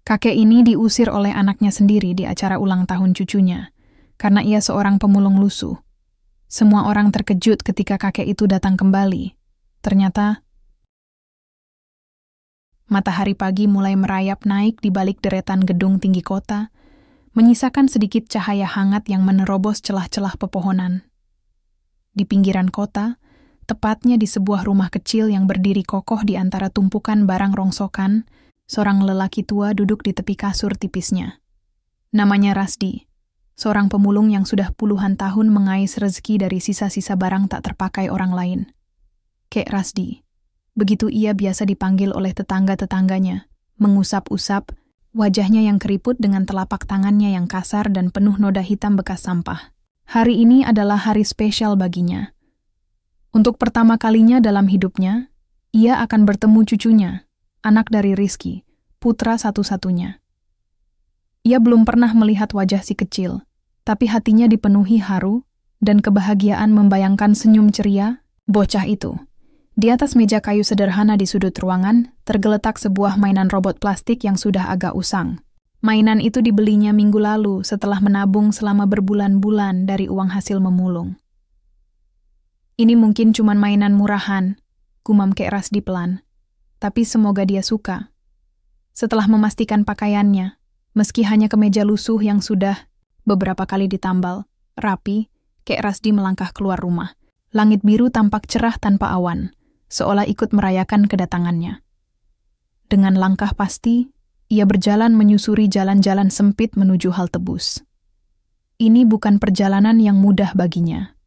Kakek ini diusir oleh anaknya sendiri di acara ulang tahun cucunya, karena ia seorang pemulung lusuh. Semua orang terkejut ketika kakek itu datang kembali. Ternyata, matahari pagi mulai merayap naik di balik deretan gedung tinggi kota, menyisakan sedikit cahaya hangat yang menerobos celah-celah pepohonan. Di pinggiran kota, tepatnya di sebuah rumah kecil yang berdiri kokoh di antara tumpukan barang rongsokan, seorang lelaki tua duduk di tepi kasur tipisnya. Namanya Rasdi, seorang pemulung yang sudah puluhan tahun mengais rezeki dari sisa-sisa barang tak terpakai orang lain. Kek Rasdi, begitu ia biasa dipanggil oleh tetangga-tetangganya, mengusap-usap, wajahnya yang keriput dengan telapak tangannya yang kasar dan penuh noda hitam bekas sampah. Hari ini adalah hari spesial baginya. Untuk pertama kalinya dalam hidupnya, ia akan bertemu cucunya, anak dari Rizky, putra satu-satunya. Ia belum pernah melihat wajah si kecil, tapi hatinya dipenuhi haru dan kebahagiaan membayangkan senyum ceria bocah itu. Di atas meja kayu sederhana di sudut ruangan, tergeletak sebuah mainan robot plastik yang sudah agak usang. Mainan itu dibelinya minggu lalu setelah menabung selama berbulan-bulan dari uang hasil memulung. Ini mungkin cuma mainan murahan, gumam Kek Rasdi pelan. Tapi semoga dia suka. Setelah memastikan pakaiannya, meski hanya kemeja lusuh yang sudah beberapa kali ditambal, rapi, Kek Rasdi melangkah keluar rumah. Langit biru tampak cerah tanpa awan, seolah ikut merayakan kedatangannya. Dengan langkah pasti, ia berjalan menyusuri jalan-jalan sempit menuju halte bus. Ini bukan perjalanan yang mudah baginya.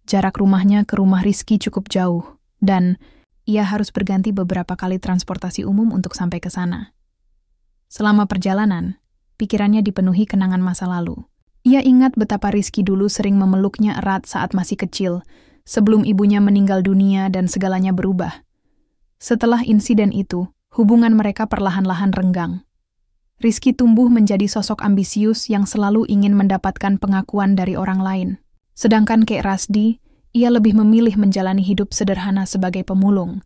Jarak rumahnya ke rumah Rizky cukup jauh, dan ia harus berganti beberapa kali transportasi umum untuk sampai ke sana. Selama perjalanan, pikirannya dipenuhi kenangan masa lalu. Ia ingat betapa Rizky dulu sering memeluknya erat saat masih kecil, sebelum ibunya meninggal dunia dan segalanya berubah. Setelah insiden itu, hubungan mereka perlahan-lahan renggang. Rizky tumbuh menjadi sosok ambisius yang selalu ingin mendapatkan pengakuan dari orang lain. Sedangkan Kek Rasdi, ia lebih memilih menjalani hidup sederhana sebagai pemulung,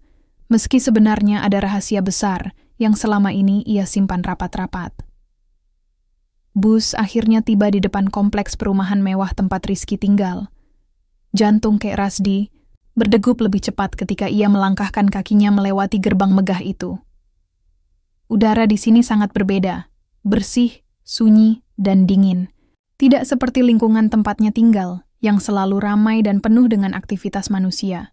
meski sebenarnya ada rahasia besar yang selama ini ia simpan rapat-rapat. Bus akhirnya tiba di depan kompleks perumahan mewah tempat Rizky tinggal. Jantung Kek Rasdi berdegup lebih cepat ketika ia melangkahkan kakinya melewati gerbang megah itu. Udara di sini sangat berbeda, bersih, sunyi, dan dingin. Tidak seperti lingkungan tempatnya tinggal, yang selalu ramai dan penuh dengan aktivitas manusia.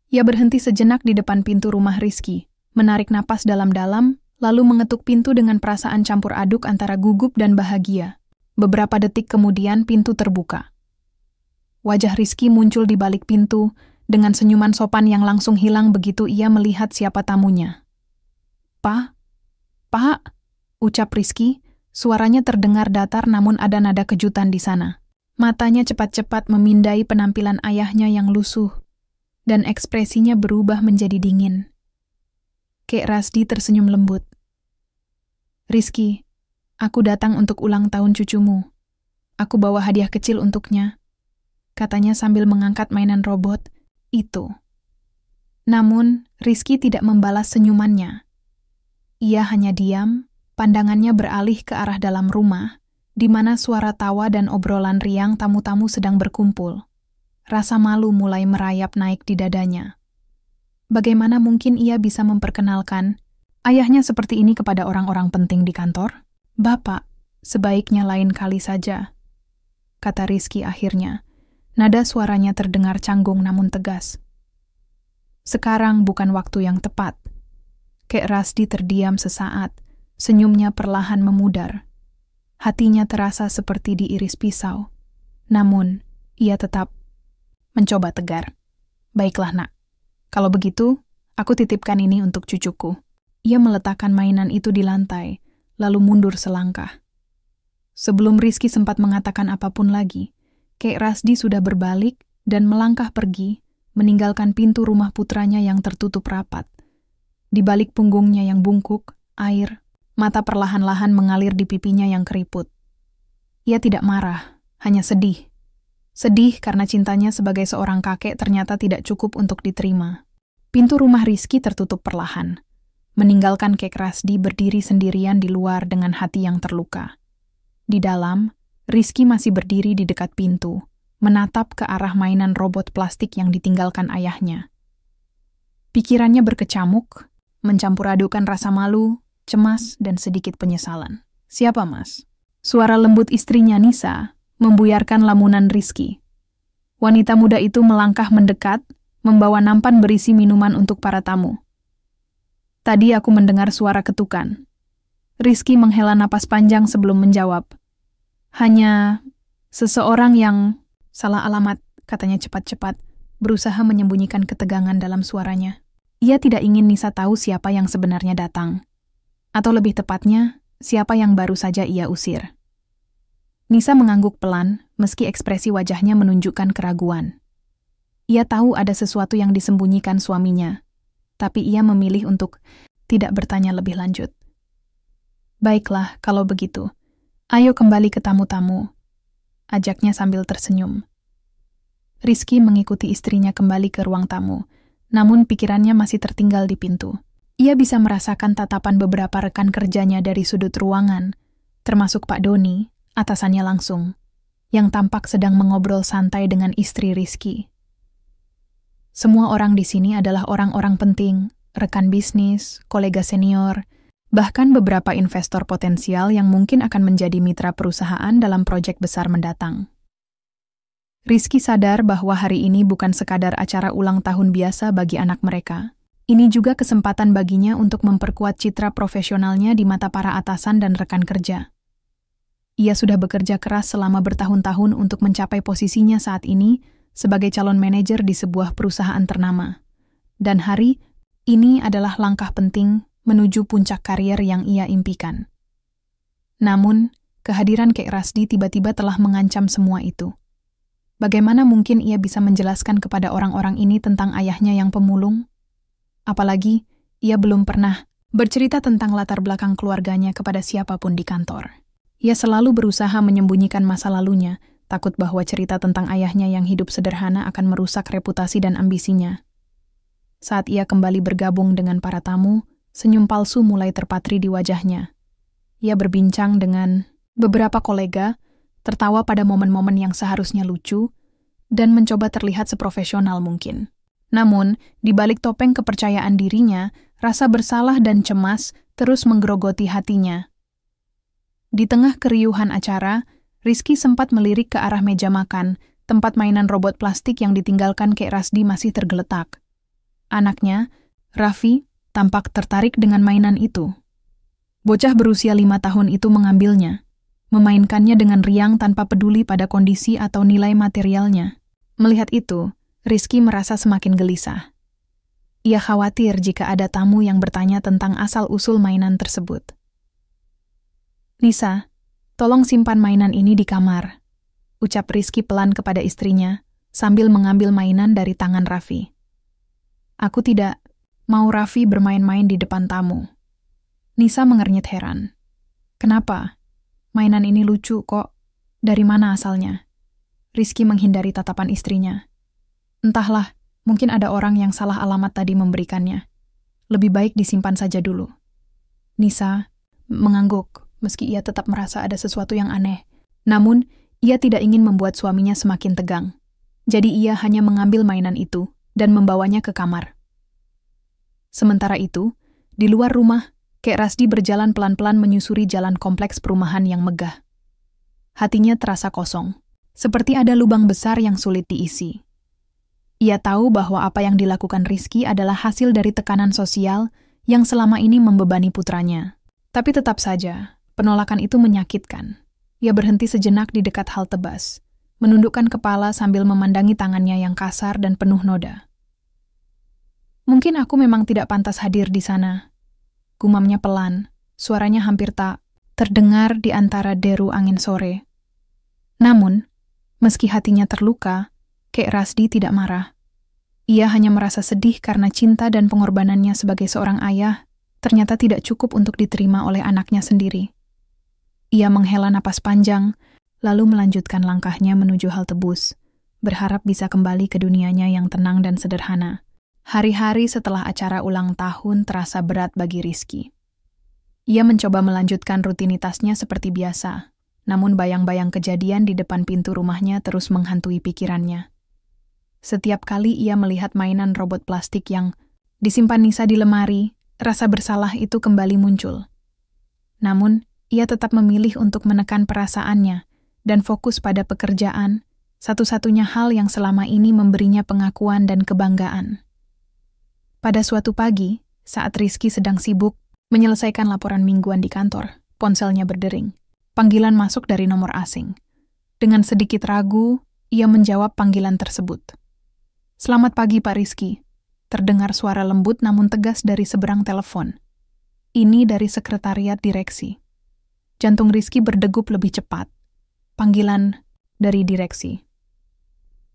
Ia berhenti sejenak di depan pintu rumah Rizky, menarik napas dalam-dalam, lalu mengetuk pintu dengan perasaan campur aduk antara gugup dan bahagia. Beberapa detik kemudian pintu terbuka. Wajah Rizky muncul di balik pintu, dengan senyuman sopan yang langsung hilang begitu ia melihat siapa tamunya. "Pak? Pak?" ucap Rizky, suaranya terdengar datar namun ada nada kejutan di sana. Matanya cepat-cepat memindai penampilan ayahnya yang lusuh, dan ekspresinya berubah menjadi dingin. Kek Rasdi tersenyum lembut. "Rizky, aku datang untuk ulang tahun cucumu. Aku bawa hadiah kecil untuknya," katanya sambil mengangkat mainan robot itu. Namun, Rizky tidak membalas senyumannya. Ia hanya diam, pandangannya beralih ke arah dalam rumah, di mana suara tawa dan obrolan riang tamu-tamu sedang berkumpul. Rasa malu mulai merayap naik di dadanya. Bagaimana mungkin ia bisa memperkenalkan ayahnya seperti ini kepada orang-orang penting di kantor? "Bapak, sebaiknya lain kali saja," kata Rizky akhirnya. Nada suaranya terdengar canggung namun tegas. Sekarang bukan waktu yang tepat. Kek Rasdi terdiam sesaat, senyumnya perlahan memudar. Hatinya terasa seperti diiris pisau. Namun, ia tetap mencoba tegar. "Baiklah, Nak. Kalau begitu, aku titipkan ini untuk cucuku." Ia meletakkan mainan itu di lantai, lalu mundur selangkah. Sebelum Rizky sempat mengatakan apapun lagi, Kek Rasdi sudah berbalik dan melangkah pergi, meninggalkan pintu rumah putranya yang tertutup rapat. Di balik punggungnya yang bungkuk, air, mata perlahan-lahan mengalir di pipinya yang keriput. Ia tidak marah, hanya sedih. Sedih karena cintanya sebagai seorang kakek ternyata tidak cukup untuk diterima. Pintu rumah Rizky tertutup perlahan. meninggalkan Kek Rasdi berdiri sendirian di luar dengan hati yang terluka. Di dalam, Rizky masih berdiri di dekat pintu, menatap ke arah mainan robot plastik yang ditinggalkan ayahnya. Pikirannya berkecamuk, mencampur adukan rasa malu, cemas, dan sedikit penyesalan. "Siapa, Mas?" Suara lembut istrinya Nisa membuyarkan lamunan Rizky. Wanita muda itu melangkah mendekat, membawa nampan berisi minuman untuk para tamu. "Tadi aku mendengar suara ketukan." Rizky menghela napas panjang sebelum menjawab. "Hanya seseorang yang salah alamat," katanya cepat-cepat, berusaha menyembunyikan ketegangan dalam suaranya. Ia tidak ingin Nisa tahu siapa yang sebenarnya datang. Atau lebih tepatnya, siapa yang baru saja ia usir. Nisa mengangguk pelan, meski ekspresi wajahnya menunjukkan keraguan. Ia tahu ada sesuatu yang disembunyikan suaminya, tapi ia memilih untuk tidak bertanya lebih lanjut. "Baiklah, kalau begitu. Ayo kembali ke tamu-tamu," ajaknya sambil tersenyum. Rizky mengikuti istrinya kembali ke ruang tamu, namun pikirannya masih tertinggal di pintu. Ia bisa merasakan tatapan beberapa rekan kerjanya dari sudut ruangan, termasuk Pak Doni, atasannya langsung, yang tampak sedang mengobrol santai dengan istri Rizky. Semua orang di sini adalah orang-orang penting, rekan bisnis, kolega senior, bahkan beberapa investor potensial yang mungkin akan menjadi mitra perusahaan dalam proyek besar mendatang. Rizky sadar bahwa hari ini bukan sekadar acara ulang tahun biasa bagi anak mereka. Ini juga kesempatan baginya untuk memperkuat citra profesionalnya di mata para atasan dan rekan kerja. Ia sudah bekerja keras selama bertahun-tahun untuk mencapai posisinya saat ini sebagai calon manajer di sebuah perusahaan ternama. Dan hari ini adalah langkah penting menuju puncak karier yang ia impikan. Namun, kehadiran Kek Rasdi tiba-tiba telah mengancam semua itu. Bagaimana mungkin ia bisa menjelaskan kepada orang-orang ini tentang ayahnya yang pemulung? Apalagi, ia belum pernah bercerita tentang latar belakang keluarganya kepada siapapun di kantor. Ia selalu berusaha menyembunyikan masa lalunya, takut bahwa cerita tentang ayahnya yang hidup sederhana akan merusak reputasi dan ambisinya. Saat ia kembali bergabung dengan para tamu, senyum palsu mulai terpatri di wajahnya. Ia berbincang dengan beberapa kolega, tertawa pada momen-momen yang seharusnya lucu, dan mencoba terlihat seprofesional mungkin. Namun, di balik topeng kepercayaan dirinya, rasa bersalah dan cemas terus menggerogoti hatinya. Di tengah keriuhan acara, Rizky sempat melirik ke arah meja makan, tempat mainan robot plastik yang ditinggalkan Kek Rasdi masih tergeletak. Anaknya, Raffi, tampak tertarik dengan mainan itu. Bocah berusia 5 tahun itu mengambilnya, memainkannya dengan riang tanpa peduli pada kondisi atau nilai materialnya. Melihat itu, Rizky merasa semakin gelisah. Ia khawatir jika ada tamu yang bertanya tentang asal-usul mainan tersebut. "Nisa, tolong simpan mainan ini di kamar," ucap Rizky pelan kepada istrinya, sambil mengambil mainan dari tangan Raffi. "Aku tidak mau Raffi bermain-main di depan tamu." Nisa mengernyit heran. "Kenapa? Mainan ini lucu kok. Dari mana asalnya?" Rizky menghindari tatapan istrinya. "Entahlah, mungkin ada orang yang salah alamat tadi memberikannya. Lebih baik disimpan saja dulu." Nisa mengangguk, meski ia tetap merasa ada sesuatu yang aneh. Namun, ia tidak ingin membuat suaminya semakin tegang. Jadi ia hanya mengambil mainan itu dan membawanya ke kamar. Sementara itu, di luar rumah, Kek Rasdi berjalan pelan-pelan menyusuri jalan kompleks perumahan yang megah. Hatinya terasa kosong, seperti ada lubang besar yang sulit diisi. Ia tahu bahwa apa yang dilakukan Rizky adalah hasil dari tekanan sosial yang selama ini membebani putranya. Tapi tetap saja, penolakan itu menyakitkan. Ia berhenti sejenak di dekat halte bus, menundukkan kepala sambil memandangi tangannya yang kasar dan penuh noda. "Mungkin aku memang tidak pantas hadir di sana," gumamnya pelan, suaranya hampir tak terdengar di antara deru angin sore. Namun, meski hatinya terluka, Kek Rasdi tidak marah. Ia hanya merasa sedih karena cinta dan pengorbanannya sebagai seorang ayah ternyata tidak cukup untuk diterima oleh anaknya sendiri. Ia menghela napas panjang, lalu melanjutkan langkahnya menuju halte bus, berharap bisa kembali ke dunianya yang tenang dan sederhana. Hari-hari setelah acara ulang tahun terasa berat bagi Rizky. Ia mencoba melanjutkan rutinitasnya seperti biasa, namun bayang-bayang kejadian di depan pintu rumahnya terus menghantui pikirannya. Setiap kali ia melihat mainan robot plastik yang disimpan Nisa di lemari, rasa bersalah itu kembali muncul. Namun, ia tetap memilih untuk menekan perasaannya dan fokus pada pekerjaan, satu-satunya hal yang selama ini memberinya pengakuan dan kebanggaan. Pada suatu pagi, saat Rizky sedang sibuk menyelesaikan laporan mingguan di kantor, ponselnya berdering. Panggilan masuk dari nomor asing. Dengan sedikit ragu, ia menjawab panggilan tersebut. "Selamat pagi, Pak Rizky." Terdengar suara lembut namun tegas dari seberang telepon. Ini dari sekretariat direksi. Jantung Rizky berdegup lebih cepat. Panggilan dari direksi.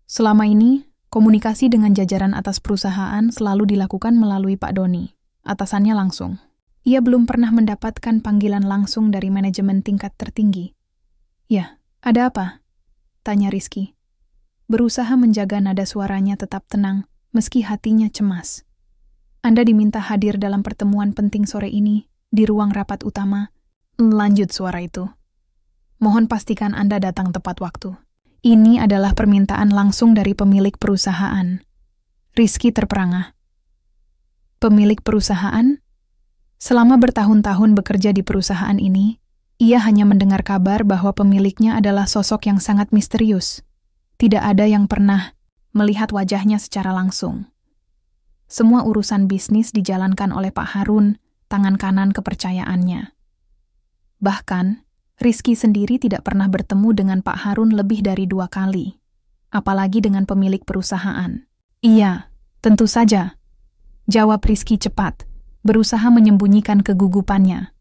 Selama ini, komunikasi dengan jajaran atas perusahaan selalu dilakukan melalui Pak Doni, atasannya langsung. Ia belum pernah mendapatkan panggilan langsung dari manajemen tingkat tertinggi. "Ya, ada apa?" tanya Rizky. Berusaha menjaga nada suaranya tetap tenang, meski hatinya cemas. "Anda diminta hadir dalam pertemuan penting sore ini, di ruang rapat utama." Lanjut suara itu. "Mohon pastikan Anda datang tepat waktu. Ini adalah permintaan langsung dari pemilik perusahaan." Rizky terperangah. Pemilik perusahaan? Selama bertahun-tahun bekerja di perusahaan ini, ia hanya mendengar kabar bahwa pemiliknya adalah sosok yang sangat misterius. Tidak ada yang pernah melihat wajahnya secara langsung. Semua urusan bisnis dijalankan oleh Pak Harun, tangan kanan kepercayaannya. Bahkan, Rizky sendiri tidak pernah bertemu dengan Pak Harun lebih dari 2 kali. Apalagi dengan pemilik perusahaan. "Iya, tentu saja," jawab Rizky cepat, berusaha menyembunyikan kegugupannya.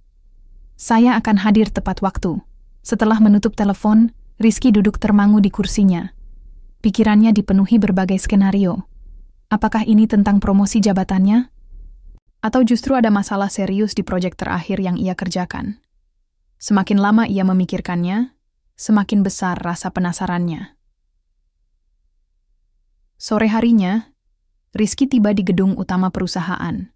"Saya akan hadir tepat waktu." Setelah menutup telepon, Rizky duduk termangu di kursinya. Pikirannya dipenuhi berbagai skenario. Apakah ini tentang promosi jabatannya? Atau justru ada masalah serius di proyek terakhir yang ia kerjakan? Semakin lama ia memikirkannya, semakin besar rasa penasarannya. Sore harinya, Rizky tiba di gedung utama perusahaan.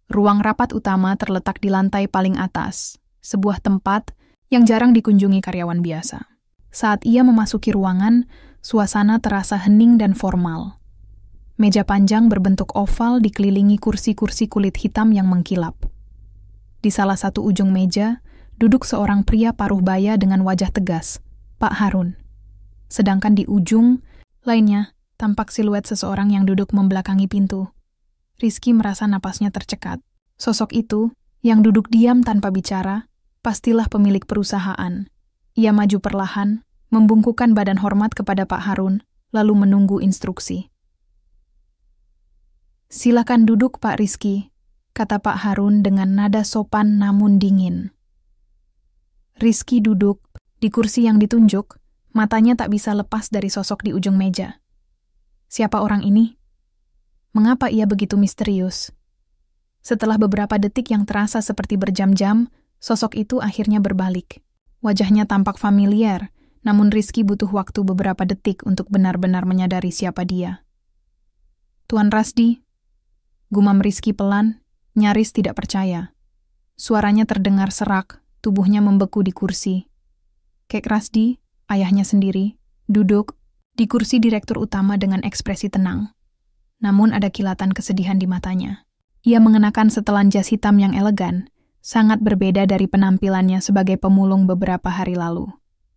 Ruang rapat utama terletak di lantai paling atas, sebuah tempat yang jarang dikunjungi karyawan biasa. Saat ia memasuki ruangan, suasana terasa hening dan formal. Meja panjang berbentuk oval dikelilingi kursi-kursi kulit hitam yang mengkilap. Di salah satu ujung meja, duduk seorang pria paruh baya dengan wajah tegas, Pak Harun. Sedangkan di ujung lainnya, tampak siluet seseorang yang duduk membelakangi pintu. Rizky merasa napasnya tercekat. Sosok itu, yang duduk diam tanpa bicara, pastilah pemilik perusahaan. Ia maju perlahan, membungkukkan badan hormat kepada Pak Harun, lalu menunggu instruksi. "Silakan duduk, Pak Rizky," kata Pak Harun dengan nada sopan namun dingin. Rizky duduk di kursi yang ditunjuk, matanya tak bisa lepas dari sosok di ujung meja. Siapa orang ini? Mengapa ia begitu misterius? Setelah beberapa detik yang terasa seperti berjam-jam, sosok itu akhirnya berbalik. Wajahnya tampak familiar, namun Rizky butuh waktu beberapa detik untuk benar-benar menyadari siapa dia. "Tuan Rasdi," gumam Rizky pelan, nyaris tidak percaya. Suaranya terdengar serak, tubuhnya membeku di kursi. Kek Rasdi, ayahnya sendiri, duduk di kursi direktur utama dengan ekspresi tenang. Namun ada kilatan kesedihan di matanya. Ia mengenakan setelan jas hitam yang elegan, sangat berbeda dari penampilannya sebagai pemulung beberapa hari lalu.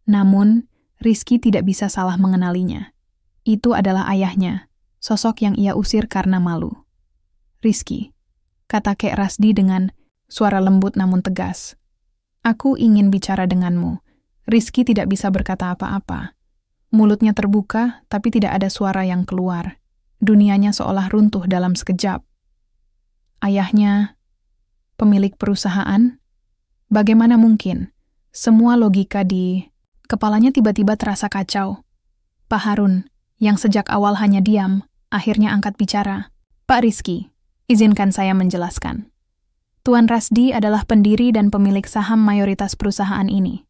Namun, Rizky tidak bisa salah mengenalinya. Itu adalah ayahnya, sosok yang ia usir karena malu. "Rizky," kata Kek Rasdi dengan suara lembut namun tegas. "Aku ingin bicara denganmu." Rizky tidak bisa berkata apa-apa. Mulutnya terbuka, tapi tidak ada suara yang keluar. Dunianya seolah runtuh dalam sekejap. Ayahnya, pemilik perusahaan? Bagaimana mungkin? Semua logika di kepalanya tiba-tiba terasa kacau. Pak Harun, yang sejak awal hanya diam, akhirnya angkat bicara. "Pak Rizky, izinkan saya menjelaskan. Tuan Rasdi adalah pendiri dan pemilik saham mayoritas perusahaan ini.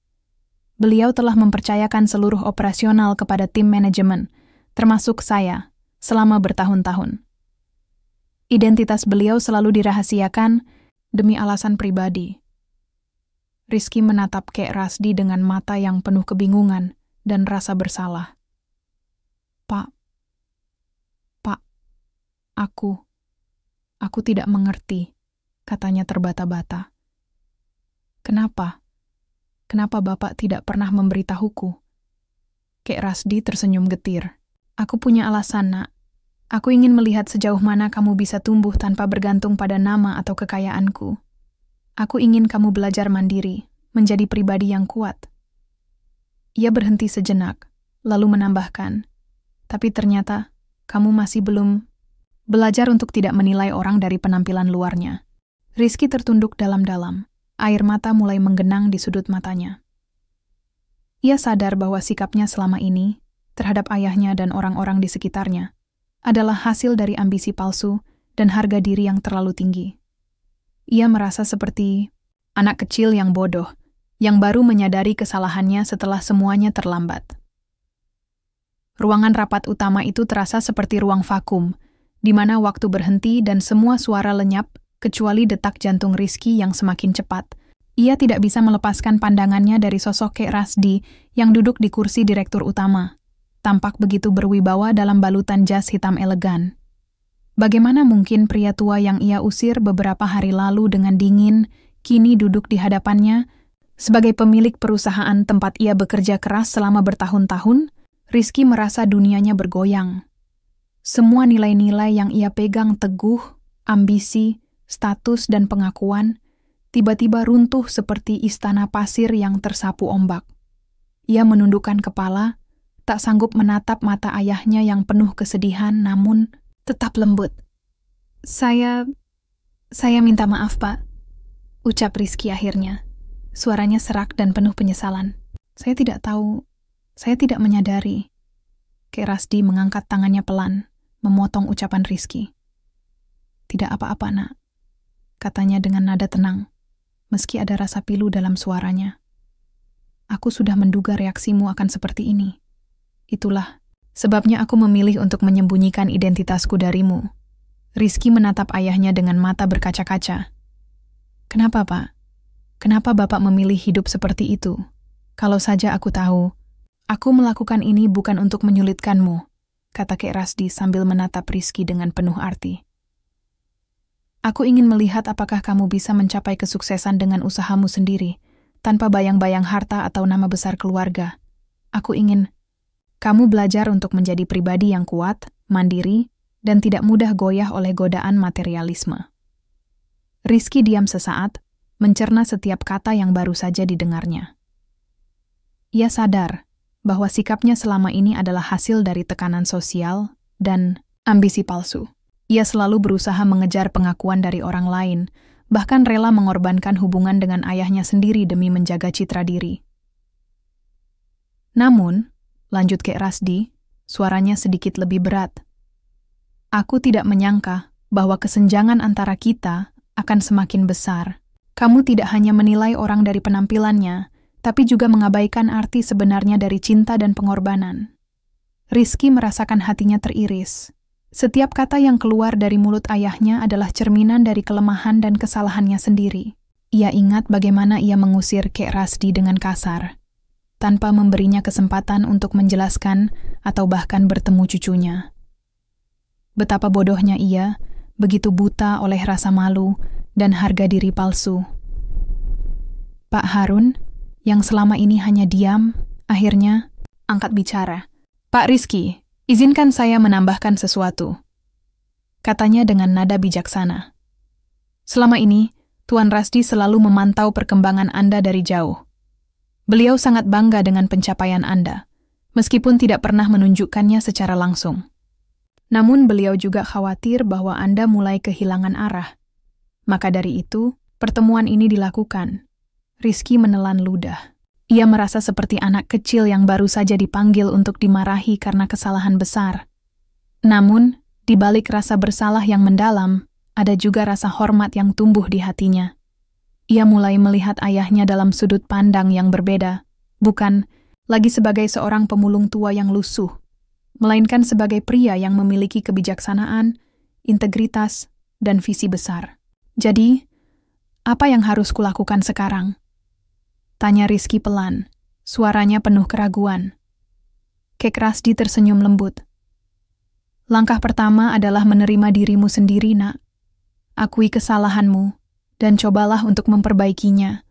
Beliau telah mempercayakan seluruh operasional kepada tim manajemen, termasuk saya, selama bertahun-tahun. Identitas beliau selalu dirahasiakan demi alasan pribadi. Rizky menatap Kek Rasdi dengan mata yang penuh kebingungan dan rasa bersalah. Pak, aku tidak mengerti, katanya terbata-bata. Kenapa? Kenapa Bapak tidak pernah memberitahuku? Kek Rasdi tersenyum getir. Aku punya alasan, Nak. Aku ingin melihat sejauh mana kamu bisa tumbuh tanpa bergantung pada nama atau kekayaanku. Aku ingin kamu belajar mandiri, menjadi pribadi yang kuat. Ia berhenti sejenak, lalu menambahkan, tapi ternyata kamu masih belum belajar untuk tidak menilai orang dari penampilan luarnya. Rizky tertunduk dalam-dalam, air mata mulai menggenang di sudut matanya. Ia sadar bahwa sikapnya selama ini terhadap ayahnya dan orang-orang di sekitarnya adalah hasil dari ambisi palsu dan harga diri yang terlalu tinggi. Ia merasa seperti anak kecil yang bodoh, yang baru menyadari kesalahannya setelah semuanya terlambat. Ruangan rapat utama itu terasa seperti ruang vakum, di mana waktu berhenti dan semua suara lenyap, kecuali detak jantung Rizky yang semakin cepat. Ia tidak bisa melepaskan pandangannya dari sosok Kek Rasdi yang duduk di kursi direktur utama. Tampak begitu berwibawa dalam balutan jas hitam elegan. Bagaimana mungkin pria tua yang ia usir beberapa hari lalu dengan dingin, kini duduk di hadapannya? Sebagai pemilik perusahaan tempat ia bekerja keras selama bertahun-tahun, Rizky merasa dunianya bergoyang. Semua nilai-nilai yang ia pegang teguh, ambisi, status dan pengakuan, tiba-tiba runtuh seperti istana pasir yang tersapu ombak. Ia menundukkan kepala, tak sanggup menatap mata ayahnya yang penuh kesedihan namun tetap lembut. Saya minta maaf, Pak, ucap Rizky akhirnya. Suaranya serak dan penuh penyesalan. Saya tidak tahu, saya tidak menyadari. Kek Rasdi mengangkat tangannya pelan, memotong ucapan Rizky. Tidak apa-apa, Nak, katanya dengan nada tenang, meski ada rasa pilu dalam suaranya. Aku sudah menduga reaksimu akan seperti ini. Itulah sebabnya aku memilih untuk menyembunyikan identitasku darimu. Rizky menatap ayahnya dengan mata berkaca-kaca. Kenapa, Pak? Kenapa Bapak memilih hidup seperti itu? Kalau saja aku tahu, aku melakukan ini bukan untuk menyulitkanmu, kata Kek Rasdi sambil menatap Rizky dengan penuh arti. Aku ingin melihat apakah kamu bisa mencapai kesuksesan dengan usahamu sendiri, tanpa bayang-bayang harta atau nama besar keluarga. Aku ingin kamu belajar untuk menjadi pribadi yang kuat, mandiri, dan tidak mudah goyah oleh godaan materialisme. Rizky diam sesaat, mencerna setiap kata yang baru saja didengarnya. Ia sadar bahwa sikapnya selama ini adalah hasil dari tekanan sosial dan ambisi palsu. Ia selalu berusaha mengejar pengakuan dari orang lain, bahkan rela mengorbankan hubungan dengan ayahnya sendiri demi menjaga citra diri. Namun, lanjut Kek Rasdi, suaranya sedikit lebih berat. Aku tidak menyangka bahwa kesenjangan antara kita akan semakin besar. Kamu tidak hanya menilai orang dari penampilannya, tapi juga mengabaikan arti sebenarnya dari cinta dan pengorbanan. Rizky merasakan hatinya teriris. Setiap kata yang keluar dari mulut ayahnya adalah cerminan dari kelemahan dan kesalahannya sendiri. Ia ingat bagaimana ia mengusir Kek Rasdi dengan kasar, tanpa memberinya kesempatan untuk menjelaskan atau bahkan bertemu cucunya. Betapa bodohnya ia, begitu buta oleh rasa malu dan harga diri palsu. Pak Harun, yang selama ini hanya diam, akhirnya angkat bicara. Pak Rizky, izinkan saya menambahkan sesuatu, katanya dengan nada bijaksana. Selama ini, Tuan Rasdi selalu memantau perkembangan Anda dari jauh. Beliau sangat bangga dengan pencapaian Anda, meskipun tidak pernah menunjukkannya secara langsung. Namun beliau juga khawatir bahwa Anda mulai kehilangan arah. Maka dari itu, pertemuan ini dilakukan. Rizky menelan ludah. Ia merasa seperti anak kecil yang baru saja dipanggil untuk dimarahi karena kesalahan besar. Namun, di balik rasa bersalah yang mendalam, ada juga rasa hormat yang tumbuh di hatinya. Ia mulai melihat ayahnya dalam sudut pandang yang berbeda, bukan lagi sebagai seorang pemulung tua yang lusuh, melainkan sebagai pria yang memiliki kebijaksanaan, integritas, dan visi besar. Jadi, apa yang harus kulakukan sekarang? Tanya Rizky pelan, suaranya penuh keraguan. Kek Rasdi tersenyum lembut. Langkah pertama adalah menerima dirimu sendiri, Nak. Akui kesalahanmu, dan cobalah untuk memperbaikinya.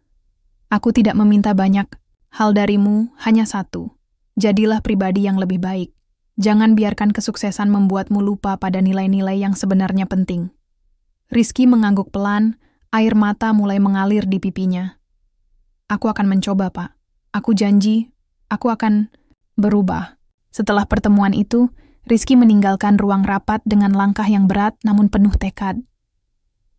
Aku tidak meminta banyak, hal darimu hanya satu. Jadilah pribadi yang lebih baik. Jangan biarkan kesuksesan membuatmu lupa pada nilai-nilai yang sebenarnya penting. Rizky mengangguk pelan, air mata mulai mengalir di pipinya. Aku akan mencoba, Pak. Aku janji, aku akan berubah. Setelah pertemuan itu, Rizky meninggalkan ruang rapat dengan langkah yang berat namun penuh tekad.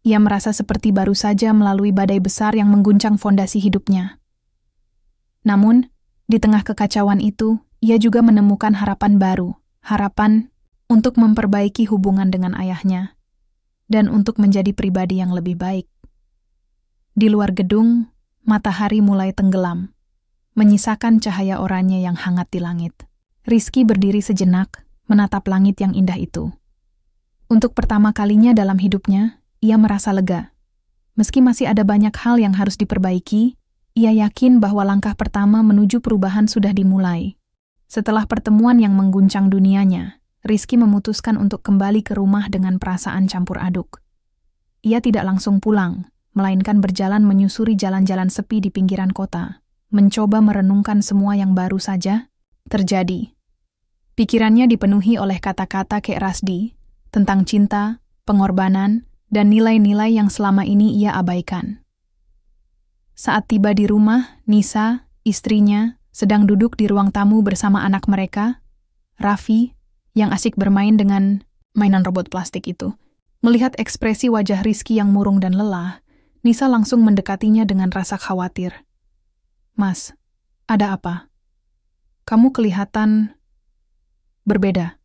Ia merasa seperti baru saja melalui badai besar yang mengguncang fondasi hidupnya. Namun, di tengah kekacauan itu, ia juga menemukan harapan baru, harapan untuk memperbaiki hubungan dengan ayahnya, dan untuk menjadi pribadi yang lebih baik. Di luar gedung, matahari mulai tenggelam, menyisakan cahaya oranye yang hangat di langit. Rizky berdiri sejenak, menatap langit yang indah itu. Untuk pertama kalinya dalam hidupnya, ia merasa lega. Meski masih ada banyak hal yang harus diperbaiki, ia yakin bahwa langkah pertama menuju perubahan sudah dimulai. Setelah pertemuan yang mengguncang dunianya, Rizky memutuskan untuk kembali ke rumah dengan perasaan campur aduk. Ia tidak langsung pulang, melainkan berjalan menyusuri jalan-jalan sepi di pinggiran kota, mencoba merenungkan semua yang baru saja terjadi. Pikirannya dipenuhi oleh kata-kata Kek Rasdi tentang cinta, pengorbanan, dan nilai-nilai yang selama ini ia abaikan. Saat tiba di rumah, Nisa, istrinya, sedang duduk di ruang tamu bersama anak mereka, Raffi, yang asik bermain dengan mainan robot plastik itu. Melihat ekspresi wajah Rizky yang murung dan lelah, Nisa langsung mendekatinya dengan rasa khawatir. Mas, ada apa? Kamu kelihatan berbeda,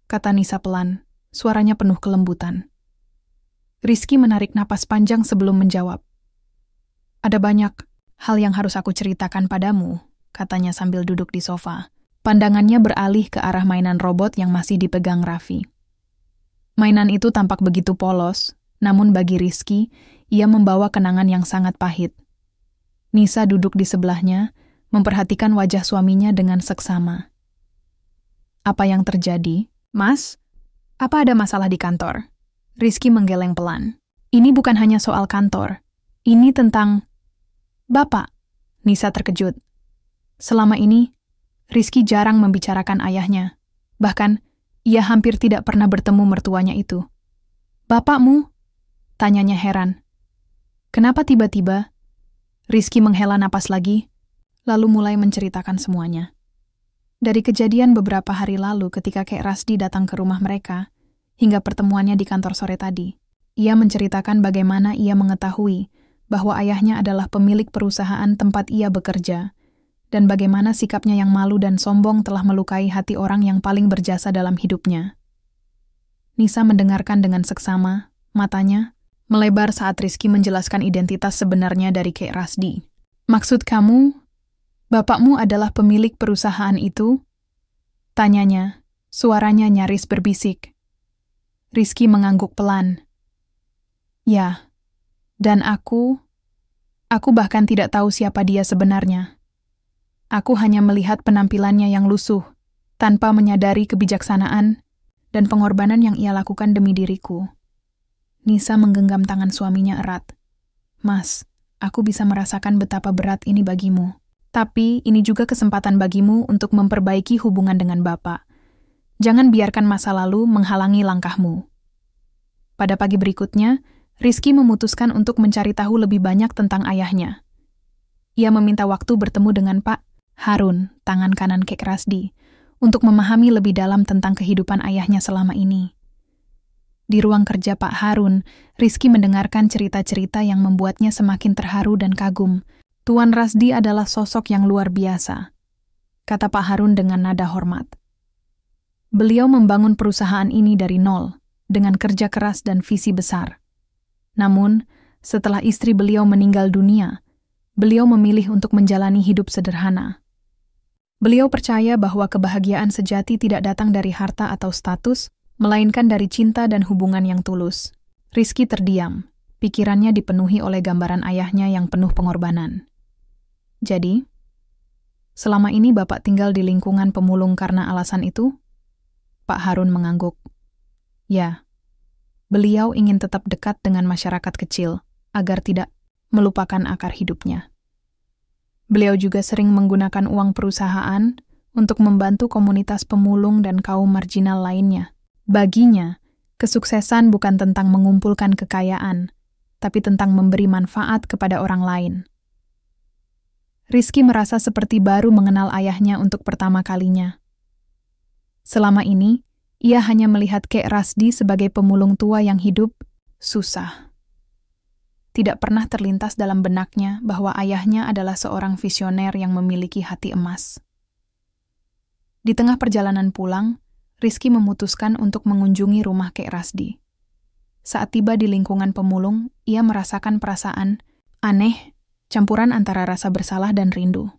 kata Nisa pelan, suaranya penuh kelembutan. Rizky menarik napas panjang sebelum menjawab. Ada banyak hal yang harus aku ceritakan padamu, katanya sambil duduk di sofa. Pandangannya beralih ke arah mainan robot yang masih dipegang Raffi. Mainan itu tampak begitu polos, namun bagi Rizky, ia membawa kenangan yang sangat pahit. Nisa duduk di sebelahnya, memperhatikan wajah suaminya dengan seksama. Apa yang terjadi? Mas, apa ada masalah di kantor? Rizky menggeleng pelan. Ini bukan hanya soal kantor. Ini tentang Bapak. Nisa terkejut. Selama ini, Rizky jarang membicarakan ayahnya. Bahkan, ia hampir tidak pernah bertemu mertuanya itu. Bapakmu? Tanyanya heran. Kenapa tiba-tiba? Rizky menghela napas lagi, lalu mulai menceritakan semuanya. Dari kejadian beberapa hari lalu ketika Kek Rasdi datang ke rumah mereka, hingga pertemuannya di kantor sore tadi, ia menceritakan bagaimana ia mengetahui bahwa ayahnya adalah pemilik perusahaan tempat ia bekerja, dan bagaimana sikapnya yang malu dan sombong telah melukai hati orang yang paling berjasa dalam hidupnya. Nisa mendengarkan dengan seksama, matanya melebar saat Rizky menjelaskan identitas sebenarnya dari Kek Rasdi. Maksud kamu, bapakmu adalah pemilik perusahaan itu? Tanyanya, suaranya nyaris berbisik. Rizky mengangguk pelan. Ya, dan aku bahkan tidak tahu siapa dia sebenarnya. Aku hanya melihat penampilannya yang lusuh, tanpa menyadari kebijaksanaan dan pengorbanan yang ia lakukan demi diriku. Nisa menggenggam tangan suaminya erat. Mas, aku bisa merasakan betapa berat ini bagimu. Tapi ini juga kesempatan bagimu untuk memperbaiki hubungan dengan Bapak. Jangan biarkan masa lalu menghalangi langkahmu. Pada pagi berikutnya, Rizky memutuskan untuk mencari tahu lebih banyak tentang ayahnya. Ia meminta waktu bertemu dengan Pak Harun, tangan kanan Kek Rasdi, untuk memahami lebih dalam tentang kehidupan ayahnya selama ini. Di ruang kerja Pak Harun, Rizky mendengarkan cerita-cerita yang membuatnya semakin terharu dan kagum. Tuan Rasdi adalah sosok yang luar biasa, kata Pak Harun dengan nada hormat. Beliau membangun perusahaan ini dari nol, dengan kerja keras dan visi besar. Namun, setelah istri beliau meninggal dunia, beliau memilih untuk menjalani hidup sederhana. Beliau percaya bahwa kebahagiaan sejati tidak datang dari harta atau status, melainkan dari cinta dan hubungan yang tulus. Rizky terdiam, pikirannya dipenuhi oleh gambaran ayahnya yang penuh pengorbanan. Jadi, selama ini Bapak tinggal di lingkungan pemulung karena alasan itu? Pak Harun mengangguk. Ya, beliau ingin tetap dekat dengan masyarakat kecil, agar tidak melupakan akar hidupnya. Beliau juga sering menggunakan uang perusahaan untuk membantu komunitas pemulung dan kaum marginal lainnya. Baginya, kesuksesan bukan tentang mengumpulkan kekayaan, tapi tentang memberi manfaat kepada orang lain. Rizky merasa seperti baru mengenal ayahnya untuk pertama kalinya. Selama ini, ia hanya melihat Kek Rasdi sebagai pemulung tua yang hidup susah. Tidak pernah terlintas dalam benaknya bahwa ayahnya adalah seorang visioner yang memiliki hati emas. Di tengah perjalanan pulang, Rizky memutuskan untuk mengunjungi rumah Kek Rasdi. Saat tiba di lingkungan pemulung, ia merasakan perasaan aneh, campuran antara rasa bersalah dan rindu.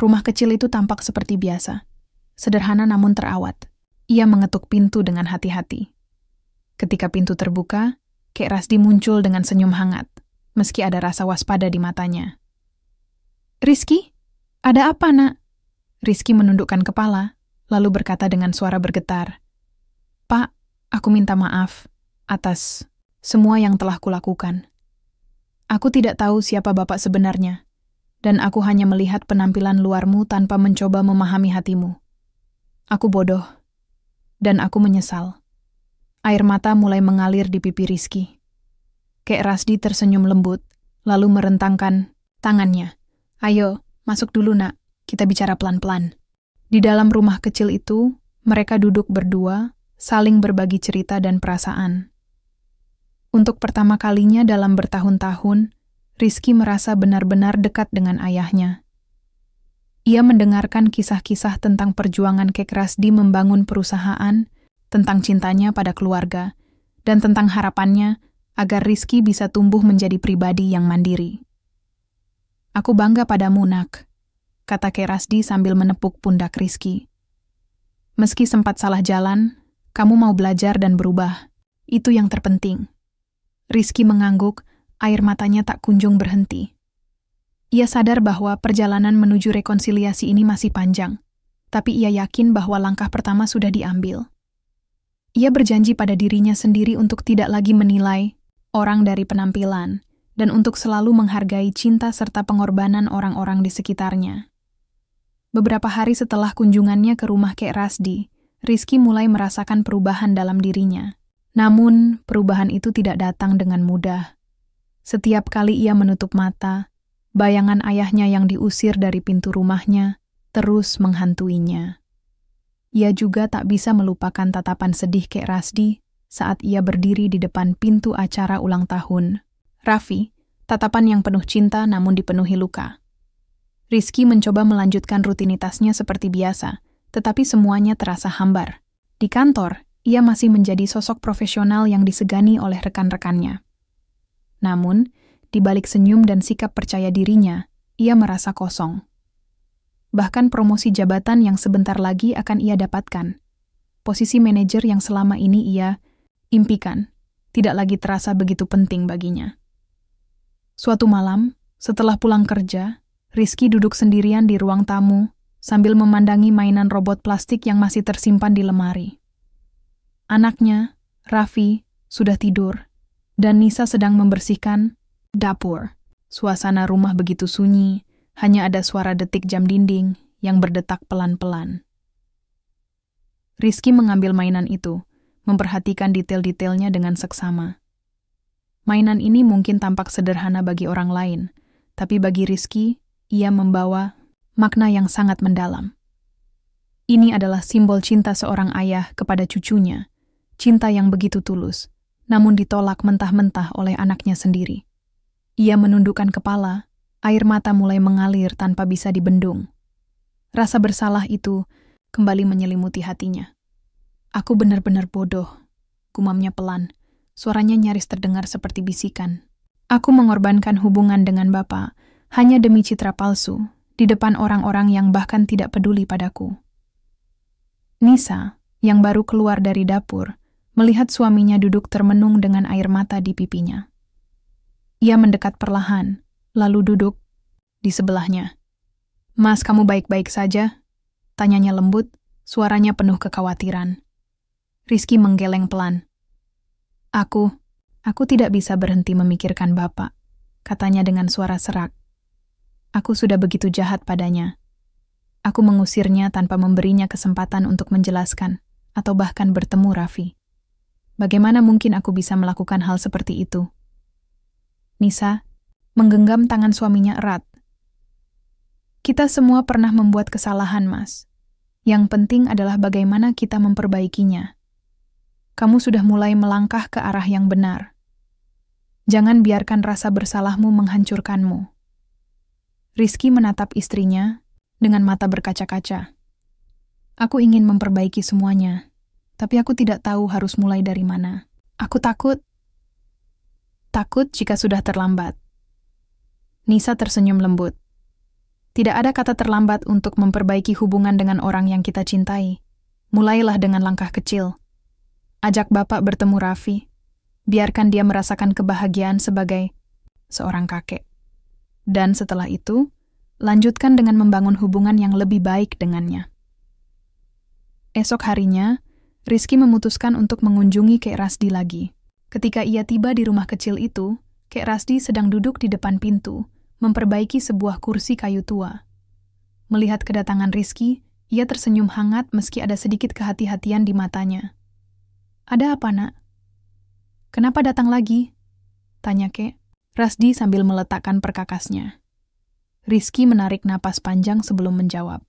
Rumah kecil itu tampak seperti biasa, sederhana namun terawat. Ia mengetuk pintu dengan hati-hati. Ketika pintu terbuka, Kek Rasdi muncul dengan senyum hangat, meski ada rasa waspada di matanya. "Rizky, ada apa, Nak?" Rizky menundukkan kepala, lalu berkata dengan suara bergetar, "Pak, aku minta maaf atas semua yang telah kulakukan. Aku tidak tahu siapa Bapak sebenarnya, dan aku hanya melihat penampilan luarmu tanpa mencoba memahami hatimu. Aku bodoh, dan aku menyesal." Air mata mulai mengalir di pipi Rizky. Kek Rasdi tersenyum lembut, lalu merentangkan tangannya. "Ayo, masuk dulu, Nak. Kita bicara pelan-pelan." Di dalam rumah kecil itu, mereka duduk berdua, saling berbagi cerita dan perasaan. Untuk pertama kalinya dalam bertahun-tahun, Rizky merasa benar-benar dekat dengan ayahnya. Ia mendengarkan kisah-kisah tentang perjuangan Kek Rasdi membangun perusahaan, tentang cintanya pada keluarga, dan tentang harapannya agar Rizky bisa tumbuh menjadi pribadi yang mandiri. "Aku bangga padamu, Nak," kata Kek Rasdi sambil menepuk pundak Rizky. "Meski sempat salah jalan, kamu mau belajar dan berubah. Itu yang terpenting." Rizky mengangguk, air matanya tak kunjung berhenti. Ia sadar bahwa perjalanan menuju rekonsiliasi ini masih panjang, tapi ia yakin bahwa langkah pertama sudah diambil. Ia berjanji pada dirinya sendiri untuk tidak lagi menilai orang dari penampilan, dan untuk selalu menghargai cinta serta pengorbanan orang-orang di sekitarnya. Beberapa hari setelah kunjungannya ke rumah Kek Rasdi, Rizky mulai merasakan perubahan dalam dirinya. Namun, perubahan itu tidak datang dengan mudah. Setiap kali ia menutup mata, bayangan ayahnya yang diusir dari pintu rumahnya terus menghantuinya. Ia juga tak bisa melupakan tatapan sedih Kek Rasdi saat ia berdiri di depan pintu acara ulang tahun Raffi, tatapan yang penuh cinta namun dipenuhi luka. Rizky mencoba melanjutkan rutinitasnya seperti biasa, tetapi semuanya terasa hambar. Di kantor, ia masih menjadi sosok profesional yang disegani oleh rekan-rekannya. Namun, di balik senyum dan sikap percaya dirinya, ia merasa kosong. Bahkan promosi jabatan yang sebentar lagi akan ia dapatkan, posisi manajer yang selama ini ia impikan, tidak lagi terasa begitu penting baginya. Suatu malam, setelah pulang kerja, Rizky duduk sendirian di ruang tamu sambil memandangi mainan robot plastik yang masih tersimpan di lemari. Anaknya, Raffi, sudah tidur, dan Nisa sedang membersihkan dapur. Suasana rumah begitu sunyi, hanya ada suara detik jam dinding yang berdetak pelan-pelan. Rizky mengambil mainan itu, memperhatikan detail-detailnya dengan seksama. Mainan ini mungkin tampak sederhana bagi orang lain, tapi bagi Rizky, ia membawa makna yang sangat mendalam. Ini adalah simbol cinta seorang ayah kepada cucunya, cinta yang begitu tulus, namun ditolak mentah-mentah oleh anaknya sendiri. Ia menundukkan kepala, air mata mulai mengalir tanpa bisa dibendung. Rasa bersalah itu kembali menyelimuti hatinya. "Aku benar-benar bodoh," gumamnya pelan. Suaranya nyaris terdengar seperti bisikan. "Aku mengorbankan hubungan dengan Bapak hanya demi citra palsu di depan orang-orang yang bahkan tidak peduli padaku." Nisa, yang baru keluar dari dapur, melihat suaminya duduk termenung dengan air mata di pipinya. Ia mendekat perlahan, lalu duduk di sebelahnya. "Mas, kamu baik-baik saja?" tanyanya lembut, suaranya penuh kekhawatiran. Rizky menggeleng pelan. Aku tidak bisa berhenti memikirkan Bapak," katanya dengan suara serak. "Aku sudah begitu jahat padanya. Aku mengusirnya tanpa memberinya kesempatan untuk menjelaskan atau bahkan bertemu Raffi. Bagaimana mungkin aku bisa melakukan hal seperti itu?" Nisa menggenggam tangan suaminya erat. "Kita semua pernah membuat kesalahan, Mas. Yang penting adalah bagaimana kita memperbaikinya. Kamu sudah mulai melangkah ke arah yang benar. Jangan biarkan rasa bersalahmu menghancurkanmu." Rizky menatap istrinya dengan mata berkaca-kaca. "Aku ingin memperbaiki semuanya, tapi aku tidak tahu harus mulai dari mana. Aku takut jika sudah terlambat." Nisa tersenyum lembut. "Tidak ada kata terlambat untuk memperbaiki hubungan dengan orang yang kita cintai. Mulailah dengan langkah kecil. Ajak Bapak bertemu Raffi. Biarkan dia merasakan kebahagiaan sebagai seorang kakek. Dan setelah itu, lanjutkan dengan membangun hubungan yang lebih baik dengannya." Esok harinya, Rizky memutuskan untuk mengunjungi Kek Rasdi lagi. Ketika ia tiba di rumah kecil itu, Kek Rasdi sedang duduk di depan pintu, memperbaiki sebuah kursi kayu tua. Melihat kedatangan Rizky, ia tersenyum hangat meski ada sedikit kehati-hatian di matanya. "Ada apa, Nak?" "Kenapa datang lagi?" tanya Kek Rasdi sambil meletakkan perkakasnya. Rizky menarik napas panjang sebelum menjawab.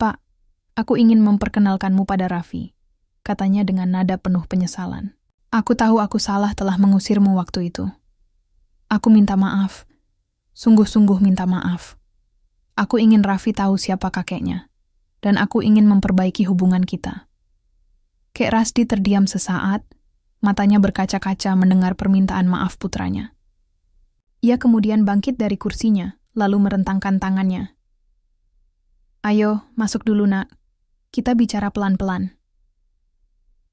"Pak, aku ingin memperkenalkanmu pada Raffi," katanya dengan nada penuh penyesalan. "Aku tahu aku salah telah mengusirmu waktu itu. Aku minta maaf. Sungguh-sungguh minta maaf. Aku ingin Raffi tahu siapa kakeknya, dan aku ingin memperbaiki hubungan kita." Kek Rasdi terdiam sesaat, matanya berkaca-kaca mendengar permintaan maaf putranya. Ia kemudian bangkit dari kursinya, lalu merentangkan tangannya. "Ayo, masuk dulu, Nak. Kita bicara pelan-pelan."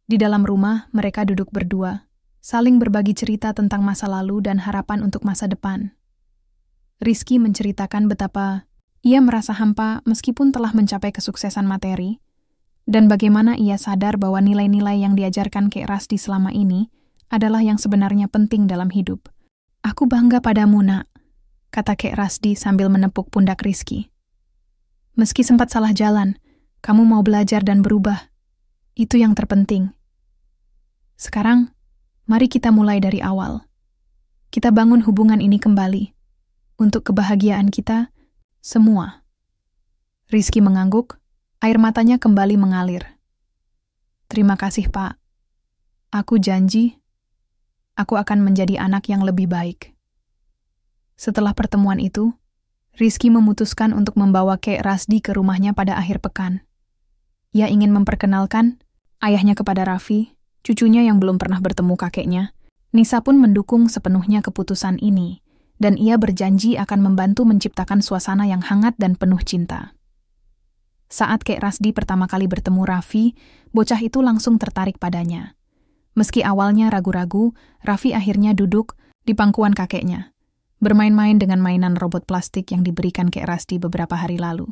Di dalam rumah, mereka duduk berdua, saling berbagi cerita tentang masa lalu dan harapan untuk masa depan. Rizky menceritakan betapa ia merasa hampa meskipun telah mencapai kesuksesan materi, dan bagaimana ia sadar bahwa nilai-nilai yang diajarkan Kek Rasdi selama ini adalah yang sebenarnya penting dalam hidup. "Aku bangga padamu, Nak," kata Kek Rasdi sambil menepuk pundak Rizky. "Meski sempat salah jalan, kamu mau belajar dan berubah. Itu yang terpenting. Sekarang, mari kita mulai dari awal. Kita bangun hubungan ini kembali. Untuk kebahagiaan kita, semua." Rizky mengangguk, air matanya kembali mengalir. "Terima kasih, Pak. Aku janji, aku akan menjadi anak yang lebih baik." Setelah pertemuan itu, Rizky memutuskan untuk membawa Kek Rasdi ke rumahnya pada akhir pekan. Ia ingin memperkenalkan ayahnya kepada Raffi, cucunya yang belum pernah bertemu kakeknya. Nisa pun mendukung sepenuhnya keputusan ini, dan ia berjanji akan membantu menciptakan suasana yang hangat dan penuh cinta. Saat Kek Rasdi pertama kali bertemu Raffi, bocah itu langsung tertarik padanya. Meski awalnya ragu-ragu, Raffi akhirnya duduk di pangkuan kakeknya, bermain-main dengan mainan robot plastik yang diberikan Kek Rasdi beberapa hari lalu.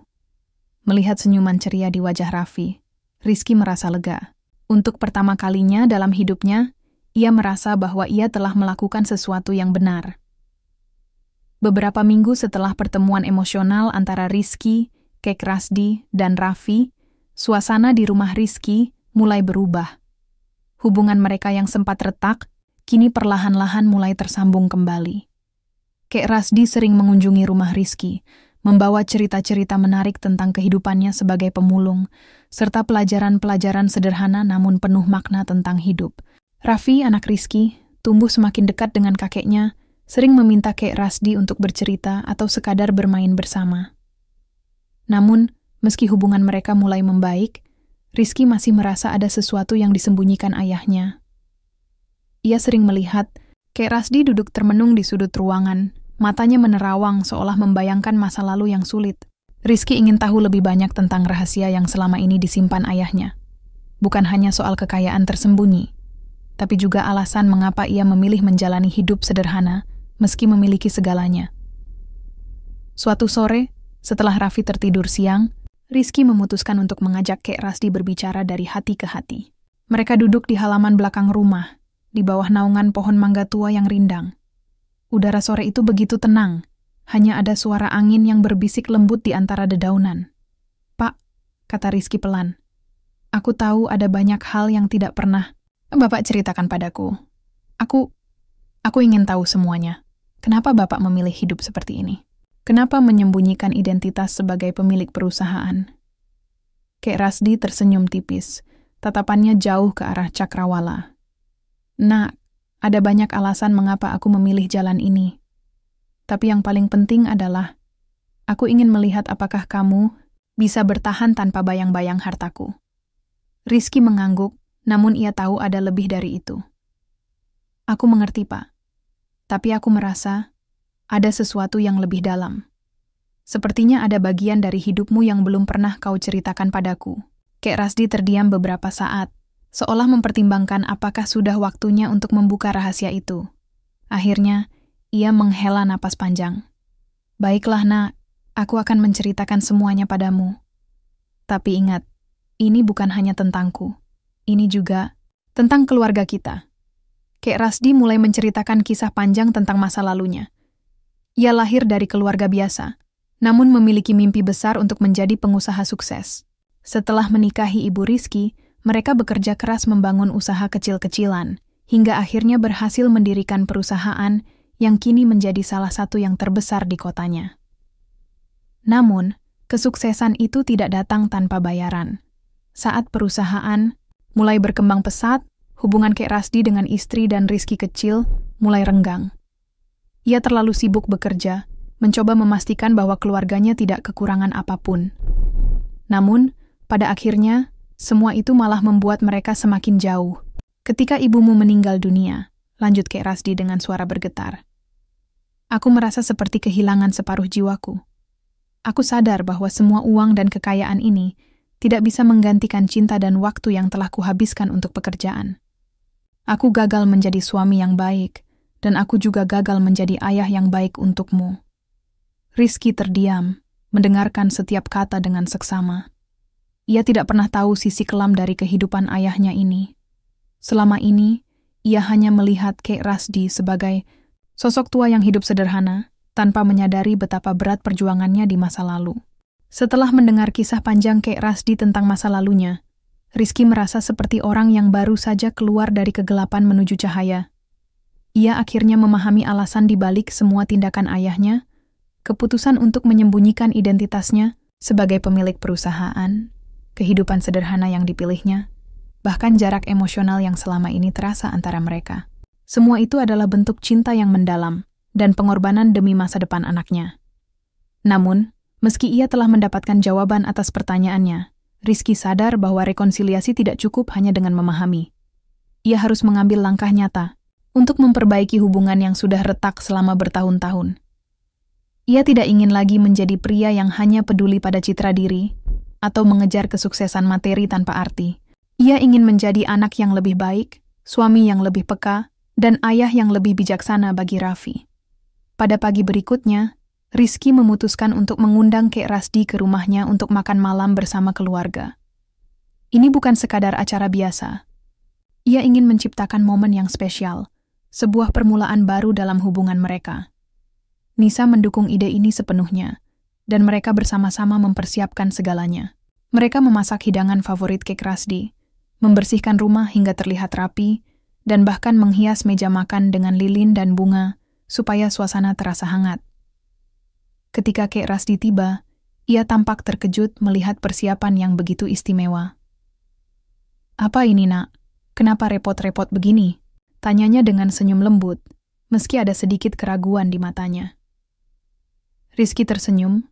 Melihat senyuman ceria di wajah Raffi, Rizky merasa lega. Untuk pertama kalinya dalam hidupnya, ia merasa bahwa ia telah melakukan sesuatu yang benar. Beberapa minggu setelah pertemuan emosional antara Rizky, Kek Rasdi, dan Raffi, suasana di rumah Rizky mulai berubah. Hubungan mereka yang sempat retak, kini perlahan-lahan mulai tersambung kembali. Kek Rasdi sering mengunjungi rumah Rizky, membawa cerita-cerita menarik tentang kehidupannya sebagai pemulung, serta pelajaran-pelajaran sederhana namun penuh makna tentang hidup. Raffi, anak Rizky, tumbuh semakin dekat dengan kakeknya, sering meminta Kek Rasdi untuk bercerita atau sekadar bermain bersama. Namun, meski hubungan mereka mulai membaik, Rizky masih merasa ada sesuatu yang disembunyikan ayahnya. Ia sering melihat Kek Rasdi duduk termenung di sudut ruangan, matanya menerawang seolah membayangkan masa lalu yang sulit. Rizky ingin tahu lebih banyak tentang rahasia yang selama ini disimpan ayahnya. Bukan hanya soal kekayaan tersembunyi, tapi juga alasan mengapa ia memilih menjalani hidup sederhana meski memiliki segalanya. Suatu sore, setelah Raffi tertidur siang, Rizky memutuskan untuk mengajak Kek Rasdi berbicara dari hati ke hati. Mereka duduk di halaman belakang rumah, di bawah naungan pohon mangga tua yang rindang. Udara sore itu begitu tenang, hanya ada suara angin yang berbisik lembut di antara dedaunan. "Pak," kata Rizky pelan, "aku tahu ada banyak hal yang tidak pernah Bapak ceritakan padaku. Aku ingin tahu semuanya. Kenapa Bapak memilih hidup seperti ini? Kenapa menyembunyikan identitas sebagai pemilik perusahaan?" Kek Rasdi tersenyum tipis, tatapannya jauh ke arah Cakrawala. "Nak, ada banyak alasan mengapa aku memilih jalan ini. Tapi yang paling penting adalah, aku ingin melihat apakah kamu bisa bertahan tanpa bayang-bayang hartaku." Rizky mengangguk, namun ia tahu ada lebih dari itu. "Aku mengerti, Pak. Tapi aku merasa ada sesuatu yang lebih dalam. Sepertinya ada bagian dari hidupmu yang belum pernah kau ceritakan padaku." Kek Rasdi terdiam beberapa saat, seolah mempertimbangkan apakah sudah waktunya untuk membuka rahasia itu. Akhirnya, ia menghela napas panjang. "Baiklah, Nak, aku akan menceritakan semuanya padamu. Tapi ingat, ini bukan hanya tentangku. Ini juga tentang keluarga kita." Kek Rasdi mulai menceritakan kisah panjang tentang masa lalunya. Ia lahir dari keluarga biasa, namun memiliki mimpi besar untuk menjadi pengusaha sukses. Setelah menikahi ibu Rizky, mereka bekerja keras membangun usaha kecil-kecilan, hingga akhirnya berhasil mendirikan perusahaan yang kini menjadi salah satu yang terbesar di kotanya. Namun, kesuksesan itu tidak datang tanpa bayaran. Saat perusahaan mulai berkembang pesat, hubungan Kek Rasdi dengan istri dan Rizky kecil mulai renggang. Ia terlalu sibuk bekerja, mencoba memastikan bahwa keluarganya tidak kekurangan apapun. Namun, pada akhirnya, semua itu malah membuat mereka semakin jauh. "Ketika ibumu meninggal dunia," lanjut Kek Rasdi dengan suara bergetar, "aku merasa seperti kehilangan separuh jiwaku. Aku sadar bahwa semua uang dan kekayaan ini tidak bisa menggantikan cinta dan waktu yang telah kuhabiskan untuk pekerjaan. Aku gagal menjadi suami yang baik, dan aku juga gagal menjadi ayah yang baik untukmu." Rizky terdiam, mendengarkan setiap kata dengan seksama. Ia tidak pernah tahu sisi kelam dari kehidupan ayahnya ini. Selama ini, ia hanya melihat Kek Rasdi sebagai sosok tua yang hidup sederhana, tanpa menyadari betapa berat perjuangannya di masa lalu. Setelah mendengar kisah panjang Kek Rasdi tentang masa lalunya, Rizky merasa seperti orang yang baru saja keluar dari kegelapan menuju cahaya. Ia akhirnya memahami alasan dibalik semua tindakan ayahnya, keputusan untuk menyembunyikan identitasnya sebagai pemilik perusahaan, kehidupan sederhana yang dipilihnya, bahkan jarak emosional yang selama ini terasa antara mereka. Semua itu adalah bentuk cinta yang mendalam dan pengorbanan demi masa depan anaknya. Namun, meski ia telah mendapatkan jawaban atas pertanyaannya, Rizky sadar bahwa rekonsiliasi tidak cukup hanya dengan memahami. Ia harus mengambil langkah nyata untuk memperbaiki hubungan yang sudah retak selama bertahun-tahun. Ia tidak ingin lagi menjadi pria yang hanya peduli pada citra diri atau mengejar kesuksesan materi tanpa arti. Ia ingin menjadi anak yang lebih baik, suami yang lebih peka, dan ayah yang lebih bijaksana bagi Raffi. Pada pagi berikutnya, Rizky memutuskan untuk mengundang Kek Rasdi ke rumahnya untuk makan malam bersama keluarga. Ini bukan sekadar acara biasa. Ia ingin menciptakan momen yang spesial, sebuah permulaan baru dalam hubungan mereka. Nisa mendukung ide ini sepenuhnya, dan mereka bersama-sama mempersiapkan segalanya. Mereka memasak hidangan favorit Kek Rasdi, membersihkan rumah hingga terlihat rapi, dan bahkan menghias meja makan dengan lilin dan bunga supaya suasana terasa hangat. Ketika Kek Rasdi tiba, ia tampak terkejut melihat persiapan yang begitu istimewa. "Apa ini, Nak? Kenapa repot-repot begini?" tanyanya dengan senyum lembut, meski ada sedikit keraguan di matanya. Rizky tersenyum,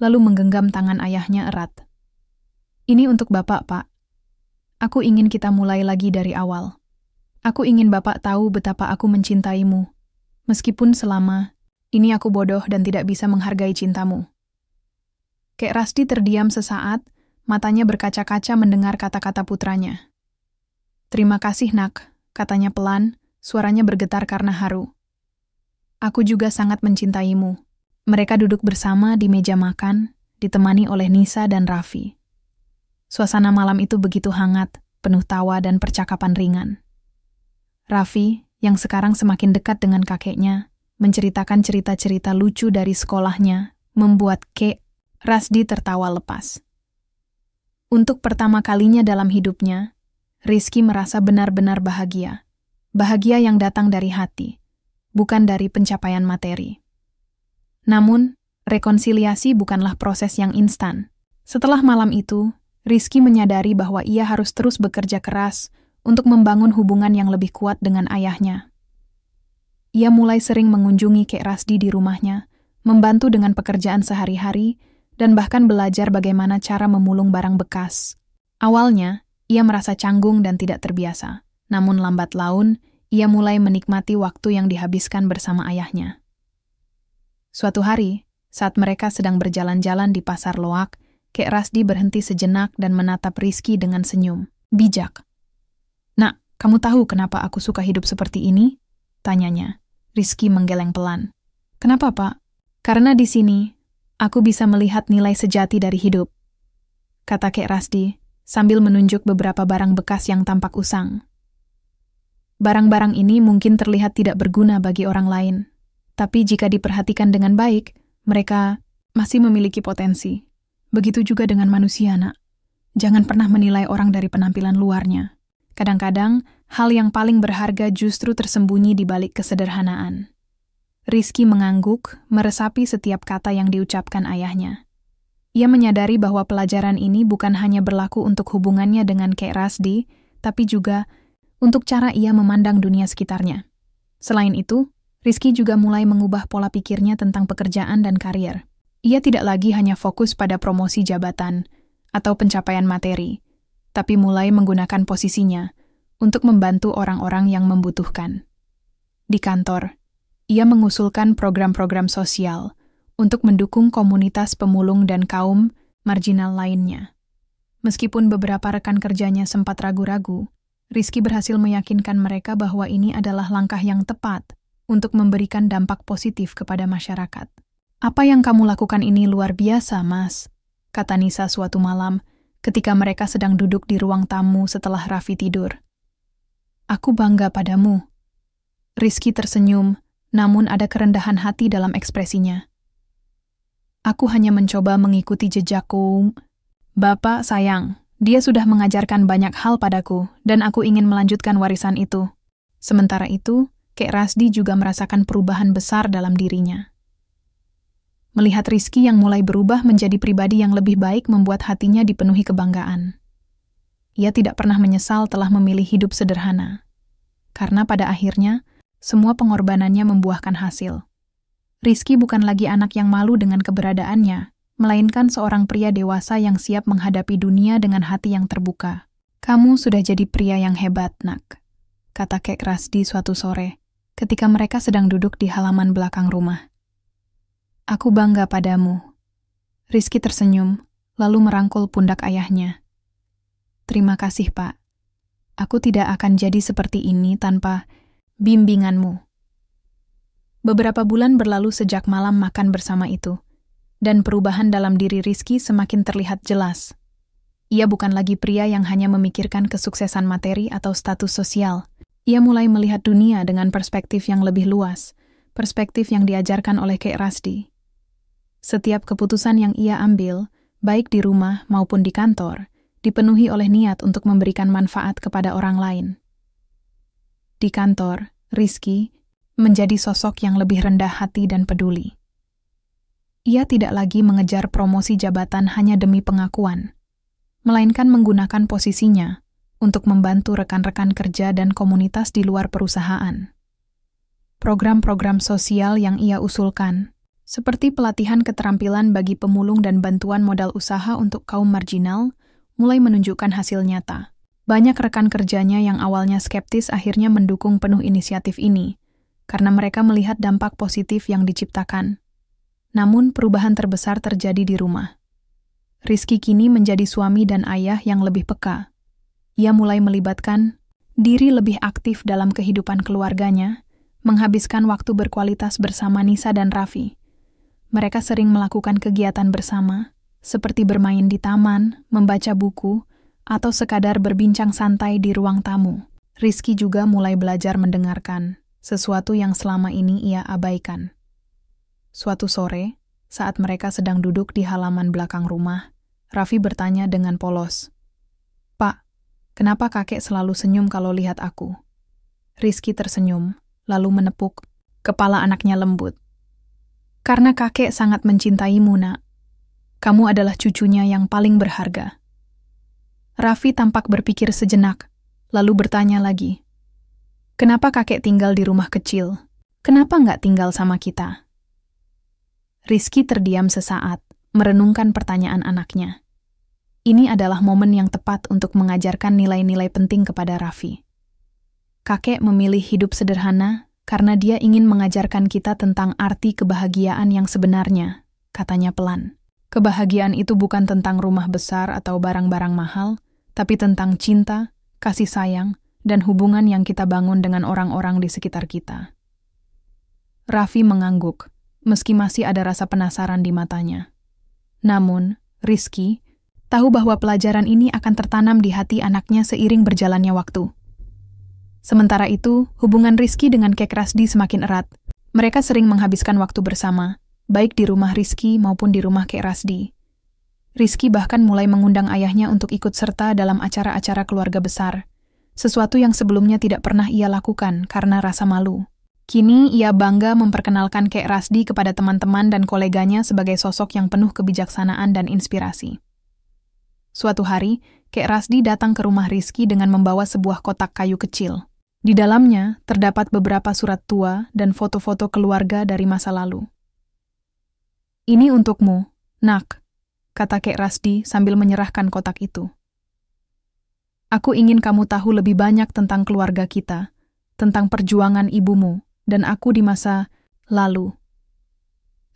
lalu menggenggam tangan ayahnya erat. "Ini untuk Bapak, Pak. Aku ingin kita mulai lagi dari awal. Aku ingin Bapak tahu betapa aku mencintaimu, meskipun selama ini aku bodoh dan tidak bisa menghargai cintamu." Kek Rasdi terdiam sesaat, matanya berkaca-kaca mendengar kata-kata putranya. "Terima kasih, Nak," katanya pelan, suaranya bergetar karena haru. Aku juga sangat mencintaimu. Mereka duduk bersama di meja makan, ditemani oleh Nisa dan Raffi. Suasana malam itu begitu hangat, penuh tawa dan percakapan ringan. Raffi, yang sekarang semakin dekat dengan kakeknya, menceritakan cerita-cerita lucu dari sekolahnya, membuat Kek Rasdi tertawa lepas. Untuk pertama kalinya dalam hidupnya, Rizky merasa benar-benar bahagia. Bahagia yang datang dari hati, bukan dari pencapaian materi. Namun, rekonsiliasi bukanlah proses yang instan. Setelah malam itu, Rizky menyadari bahwa ia harus terus bekerja keras untuk membangun hubungan yang lebih kuat dengan ayahnya. Ia mulai sering mengunjungi Kek Rasdi di rumahnya, membantu dengan pekerjaan sehari-hari, dan bahkan belajar bagaimana cara memulung barang bekas. Awalnya, ia merasa canggung dan tidak terbiasa. Namun lambat laun, ia mulai menikmati waktu yang dihabiskan bersama ayahnya. Suatu hari, saat mereka sedang berjalan-jalan di pasar Loak, Kek Rasdi berhenti sejenak dan menatap Rizky dengan senyum bijak. "Nak, kamu tahu kenapa aku suka hidup seperti ini?" tanyanya. Rizky menggeleng pelan. "Kenapa, Pak?" "Karena di sini, aku bisa melihat nilai sejati dari hidup," kata Kek Rasdi, sambil menunjuk beberapa barang bekas yang tampak usang. Barang-barang ini mungkin terlihat tidak berguna bagi orang lain, tapi jika diperhatikan dengan baik, mereka masih memiliki potensi. Begitu juga dengan manusia, Nak. Jangan pernah menilai orang dari penampilan luarnya. Kadang-kadang, hal yang paling berharga justru tersembunyi di balik kesederhanaan. Rizky mengangguk, meresapi setiap kata yang diucapkan ayahnya. Ia menyadari bahwa pelajaran ini bukan hanya berlaku untuk hubungannya dengan Kek Rasdi, tapi juga untuk cara ia memandang dunia sekitarnya. Selain itu, Rizky juga mulai mengubah pola pikirnya tentang pekerjaan dan karier. Ia tidak lagi hanya fokus pada promosi jabatan atau pencapaian materi, tapi mulai menggunakan posisinya untuk membantu orang-orang yang membutuhkan. Di kantor, ia mengusulkan program-program sosial untuk mendukung komunitas pemulung dan kaum marginal lainnya. Meskipun beberapa rekan kerjanya sempat ragu-ragu, Rizky berhasil meyakinkan mereka bahwa ini adalah langkah yang tepat untuk memberikan dampak positif kepada masyarakat. "Apa yang kamu lakukan ini luar biasa, Mas," kata Nisa suatu malam ketika mereka sedang duduk di ruang tamu setelah Raffi tidur. "Aku bangga padamu." Rizky tersenyum, namun ada kerendahan hati dalam ekspresinya. "Aku hanya mencoba mengikuti jejakku. Bapak sayang, dia sudah mengajarkan banyak hal padaku, dan aku ingin melanjutkan warisan itu." Sementara itu, Kek Rasdi juga merasakan perubahan besar dalam dirinya. Melihat Rizky yang mulai berubah menjadi pribadi yang lebih baik membuat hatinya dipenuhi kebanggaan. Ia tidak pernah menyesal telah memilih hidup sederhana, karena pada akhirnya, semua pengorbanannya membuahkan hasil. Rizky bukan lagi anak yang malu dengan keberadaannya, melainkan seorang pria dewasa yang siap menghadapi dunia dengan hati yang terbuka. "Kamu sudah jadi pria yang hebat, Nak," kata Kek Rasdi suatu sore, ketika mereka sedang duduk di halaman belakang rumah. "Aku bangga padamu." Rizky tersenyum, lalu merangkul pundak ayahnya. "Terima kasih, Pak. Aku tidak akan jadi seperti ini tanpa bimbinganmu." Beberapa bulan berlalu sejak malam makan bersama itu, dan perubahan dalam diri Rizky semakin terlihat jelas. Ia bukan lagi pria yang hanya memikirkan kesuksesan materi atau status sosial. Ia mulai melihat dunia dengan perspektif yang lebih luas, perspektif yang diajarkan oleh Kek Rasdi. Setiap keputusan yang ia ambil, baik di rumah maupun di kantor, dipenuhi oleh niat untuk memberikan manfaat kepada orang lain. Di kantor, Rizky menjadi sosok yang lebih rendah hati dan peduli. Ia tidak lagi mengejar promosi jabatan hanya demi pengakuan, melainkan menggunakan posisinya untuk membantu rekan-rekan kerja dan komunitas di luar perusahaan. Program-program sosial yang ia usulkan, seperti pelatihan keterampilan bagi pemulung dan bantuan modal usaha untuk kaum marginal, mulai menunjukkan hasil nyata. Banyak rekan kerjanya yang awalnya skeptis akhirnya mendukung penuh inisiatif ini, karena mereka melihat dampak positif yang diciptakan. Namun, perubahan terbesar terjadi di rumah. Rizky kini menjadi suami dan ayah yang lebih peka. Ia mulai melibatkan diri lebih aktif dalam kehidupan keluarganya, menghabiskan waktu berkualitas bersama Nisa dan Raffi. Mereka sering melakukan kegiatan bersama, seperti bermain di taman, membaca buku, atau sekadar berbincang santai di ruang tamu. Rizky juga mulai belajar mendengarkan, sesuatu yang selama ini ia abaikan. Suatu sore, saat mereka sedang duduk di halaman belakang rumah, Raffi bertanya dengan polos, "Pak, kenapa kakek selalu senyum kalau lihat aku?" Rizky tersenyum, lalu menepuk kepala anaknya lembut. "Karena kakek sangat mencintaimu, Nak. Kamu adalah cucunya yang paling berharga." Raffi tampak berpikir sejenak, lalu bertanya lagi, "Kenapa kakek tinggal di rumah kecil? Kenapa nggak tinggal sama kita?" Rizky terdiam sesaat, merenungkan pertanyaan anaknya. Ini adalah momen yang tepat untuk mengajarkan nilai-nilai penting kepada Raffi. Kakek memilih hidup sederhana karena dia ingin mengajarkan kita tentang arti kebahagiaan yang sebenarnya, katanya pelan. Kebahagiaan itu bukan tentang rumah besar atau barang-barang mahal, tapi tentang cinta, kasih sayang, dan hubungan yang kita bangun dengan orang-orang di sekitar kita. Raffi mengangguk, meski masih ada rasa penasaran di matanya. Namun, Rizky tahu bahwa pelajaran ini akan tertanam di hati anaknya seiring berjalannya waktu. Sementara itu, hubungan Rizky dengan Kek Rasdi semakin erat. Mereka sering menghabiskan waktu bersama, baik di rumah Rizky maupun di rumah Kek Rasdi. Rizky bahkan mulai mengundang ayahnya untuk ikut serta dalam acara-acara keluarga besar, sesuatu yang sebelumnya tidak pernah ia lakukan karena rasa malu. Kini ia bangga memperkenalkan Kek Rasdi kepada teman-teman dan koleganya sebagai sosok yang penuh kebijaksanaan dan inspirasi. Suatu hari, Kek Rasdi datang ke rumah Rizky dengan membawa sebuah kotak kayu kecil. Di dalamnya terdapat beberapa surat tua dan foto-foto keluarga dari masa lalu. "Ini untukmu, Nak," kata Kek Rasdi sambil menyerahkan kotak itu. "Aku ingin kamu tahu lebih banyak tentang keluarga kita, tentang perjuangan ibumu, dan aku di masa lalu."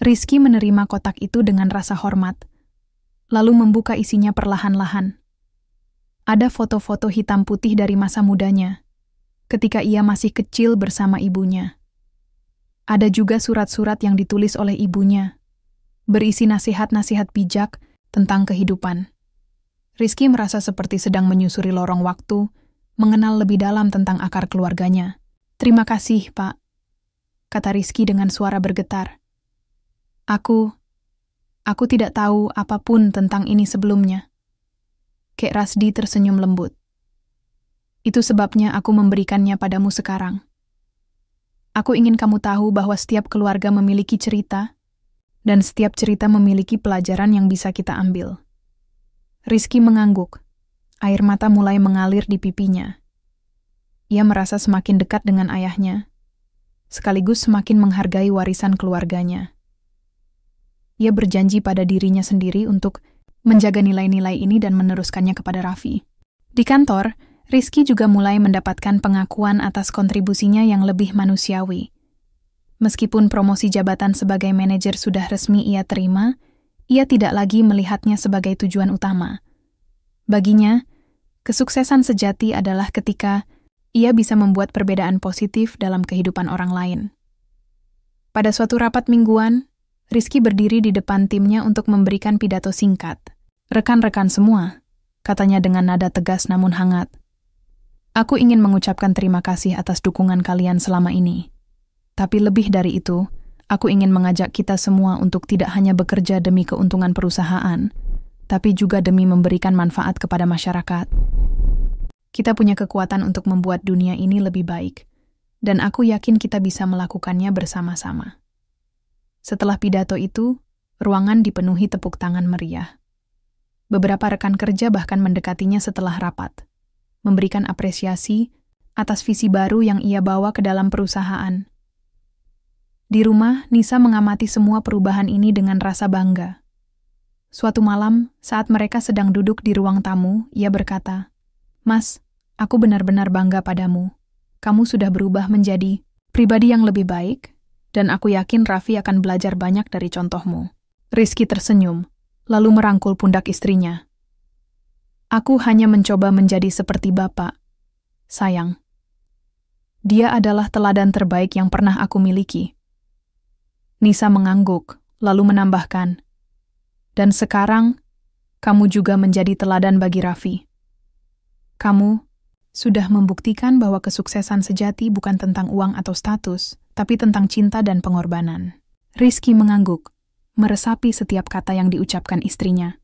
Rizky menerima kotak itu dengan rasa hormat, lalu membuka isinya perlahan-lahan. Ada foto-foto hitam putih dari masa mudanya, ketika ia masih kecil bersama ibunya. Ada juga surat-surat yang ditulis oleh ibunya, berisi nasihat-nasihat bijak tentang kehidupan. Rizky merasa seperti sedang menyusuri lorong waktu, mengenal lebih dalam tentang akar keluarganya. "Terima kasih, Pak," kata Rizky dengan suara bergetar. Aku tidak tahu apapun tentang ini sebelumnya." Kek Rasdi tersenyum lembut. "Itu sebabnya aku memberikannya padamu sekarang. Aku ingin kamu tahu bahwa setiap keluarga memiliki cerita, dan setiap cerita memiliki pelajaran yang bisa kita ambil." Rizky mengangguk. Air mata mulai mengalir di pipinya. Ia merasa semakin dekat dengan ayahnya, sekaligus semakin menghargai warisan keluarganya. Ia berjanji pada dirinya sendiri untuk menjaga nilai-nilai ini dan meneruskannya kepada Raffi. Di kantor, Rizky juga mulai mendapatkan pengakuan atas kontribusinya yang lebih manusiawi. Meskipun promosi jabatan sebagai manajer sudah resmi ia terima, ia tidak lagi melihatnya sebagai tujuan utama. Baginya, kesuksesan sejati adalah ketika ia bisa membuat perbedaan positif dalam kehidupan orang lain. Pada suatu rapat mingguan, Rizky berdiri di depan timnya untuk memberikan pidato singkat. "Rekan-rekan semua," katanya dengan nada tegas namun hangat, "aku ingin mengucapkan terima kasih atas dukungan kalian selama ini. Tapi lebih dari itu, aku ingin mengajak kita semua untuk tidak hanya bekerja demi keuntungan perusahaan, tapi juga demi memberikan manfaat kepada masyarakat. Kita punya kekuatan untuk membuat dunia ini lebih baik, dan aku yakin kita bisa melakukannya bersama-sama." Setelah pidato itu, ruangan dipenuhi tepuk tangan meriah. Beberapa rekan kerja bahkan mendekatinya setelah rapat, memberikan apresiasi atas visi baru yang ia bawa ke dalam perusahaan. Di rumah, Nisa mengamati semua perubahan ini dengan rasa bangga. Suatu malam, saat mereka sedang duduk di ruang tamu, ia berkata, "Mas, aku benar-benar bangga padamu. Kamu sudah berubah menjadi pribadi yang lebih baik, dan aku yakin Raffi akan belajar banyak dari contohmu." Rizky tersenyum, lalu merangkul pundak istrinya. "Aku hanya mencoba menjadi seperti Bapak. sayang. Dia adalah teladan terbaik yang pernah aku miliki. Nisa mengangguk, lalu menambahkan, dan sekarang, kamu juga menjadi teladan bagi Raffi. Kamu sudah membuktikan bahwa kesuksesan sejati bukan tentang uang atau status, tapi tentang cinta dan pengorbanan. Rizky mengangguk, meresapi setiap kata yang diucapkan istrinya.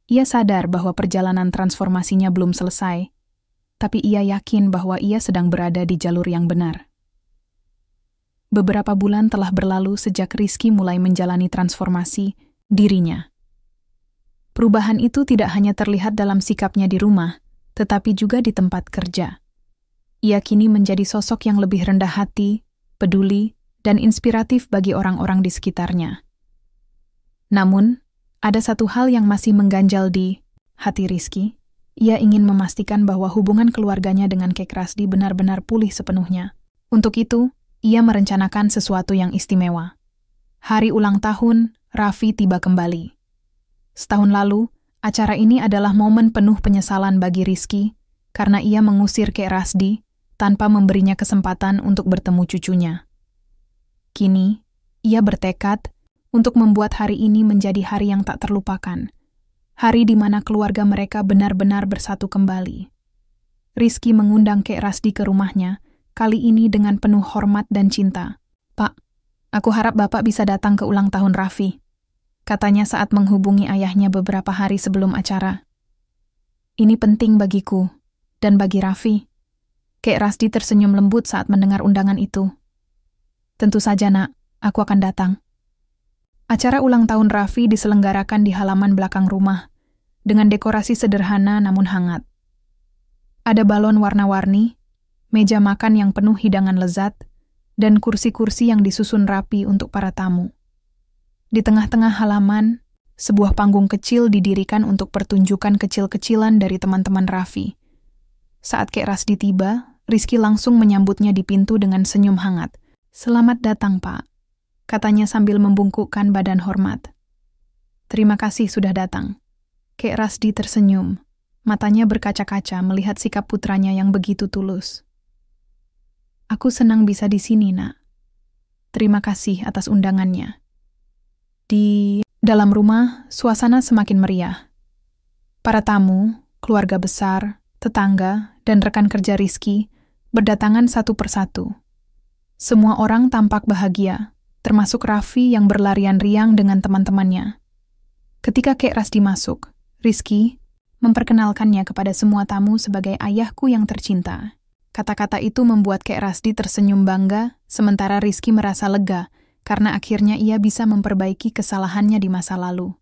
Ia sadar bahwa perjalanan transformasinya belum selesai, tapi ia yakin bahwa ia sedang berada di jalur yang benar. Beberapa bulan telah berlalu sejak Rizky mulai menjalani transformasi dirinya. Perubahan itu tidak hanya terlihat dalam sikapnya di rumah, tetapi juga di tempat kerja. Ia kini menjadi sosok yang lebih rendah hati, peduli, dan inspiratif bagi orang-orang di sekitarnya. Namun, ada satu hal yang masih mengganjal di hati Rizky. Ia ingin memastikan bahwa hubungan keluarganya dengan Kek Rasdi benar-benar pulih sepenuhnya. Untuk itu, ia merencanakan sesuatu yang istimewa. Hari ulang tahun, Raffi tiba kembali. Setahun lalu, acara ini adalah momen penuh penyesalan bagi Rizky karena ia mengusir Kek Rasdi tanpa memberinya kesempatan untuk bertemu cucunya. Kini, ia bertekad untuk membuat hari ini menjadi hari yang tak terlupakan. Hari di mana keluarga mereka benar-benar bersatu kembali. Rizky mengundang Kek Rasdi ke rumahnya, kali ini dengan penuh hormat dan cinta. "Pak, aku harap Bapak bisa datang ke ulang tahun Raffi," katanya saat menghubungi ayahnya beberapa hari sebelum acara. "Ini penting bagiku, dan bagi Raffi." Kek Rasdi tersenyum lembut saat mendengar undangan itu. "Tentu saja, Nak, aku akan datang." Acara ulang tahun Raffi diselenggarakan di halaman belakang rumah, dengan dekorasi sederhana namun hangat. Ada balon warna-warni, meja makan yang penuh hidangan lezat, dan kursi-kursi yang disusun rapi untuk para tamu. Di tengah-tengah halaman, sebuah panggung kecil didirikan untuk pertunjukan kecil-kecilan dari teman-teman Raffi. Saat Kek Rasdi tiba, Rizky langsung menyambutnya di pintu dengan senyum hangat. "Selamat datang, Pak," katanya sambil membungkukkan badan hormat. "Terima kasih sudah datang." Kek Rasdi tersenyum, matanya berkaca-kaca melihat sikap putranya yang begitu tulus. "Aku senang bisa di sini, Nak. Terima kasih atas undangannya." Di dalam rumah, suasana semakin meriah. Para tamu, keluarga besar, tetangga, dan rekan kerja Rizky berdatangan satu persatu. Semua orang tampak bahagia, termasuk Raffi yang berlarian riang dengan teman-temannya. Ketika Kek Rasdi masuk, Rizky memperkenalkannya kepada semua tamu sebagai ayahku yang tercinta. Kata-kata itu membuat Kek Rasdi tersenyum bangga, sementara Rizky merasa lega karena akhirnya ia bisa memperbaiki kesalahannya di masa lalu.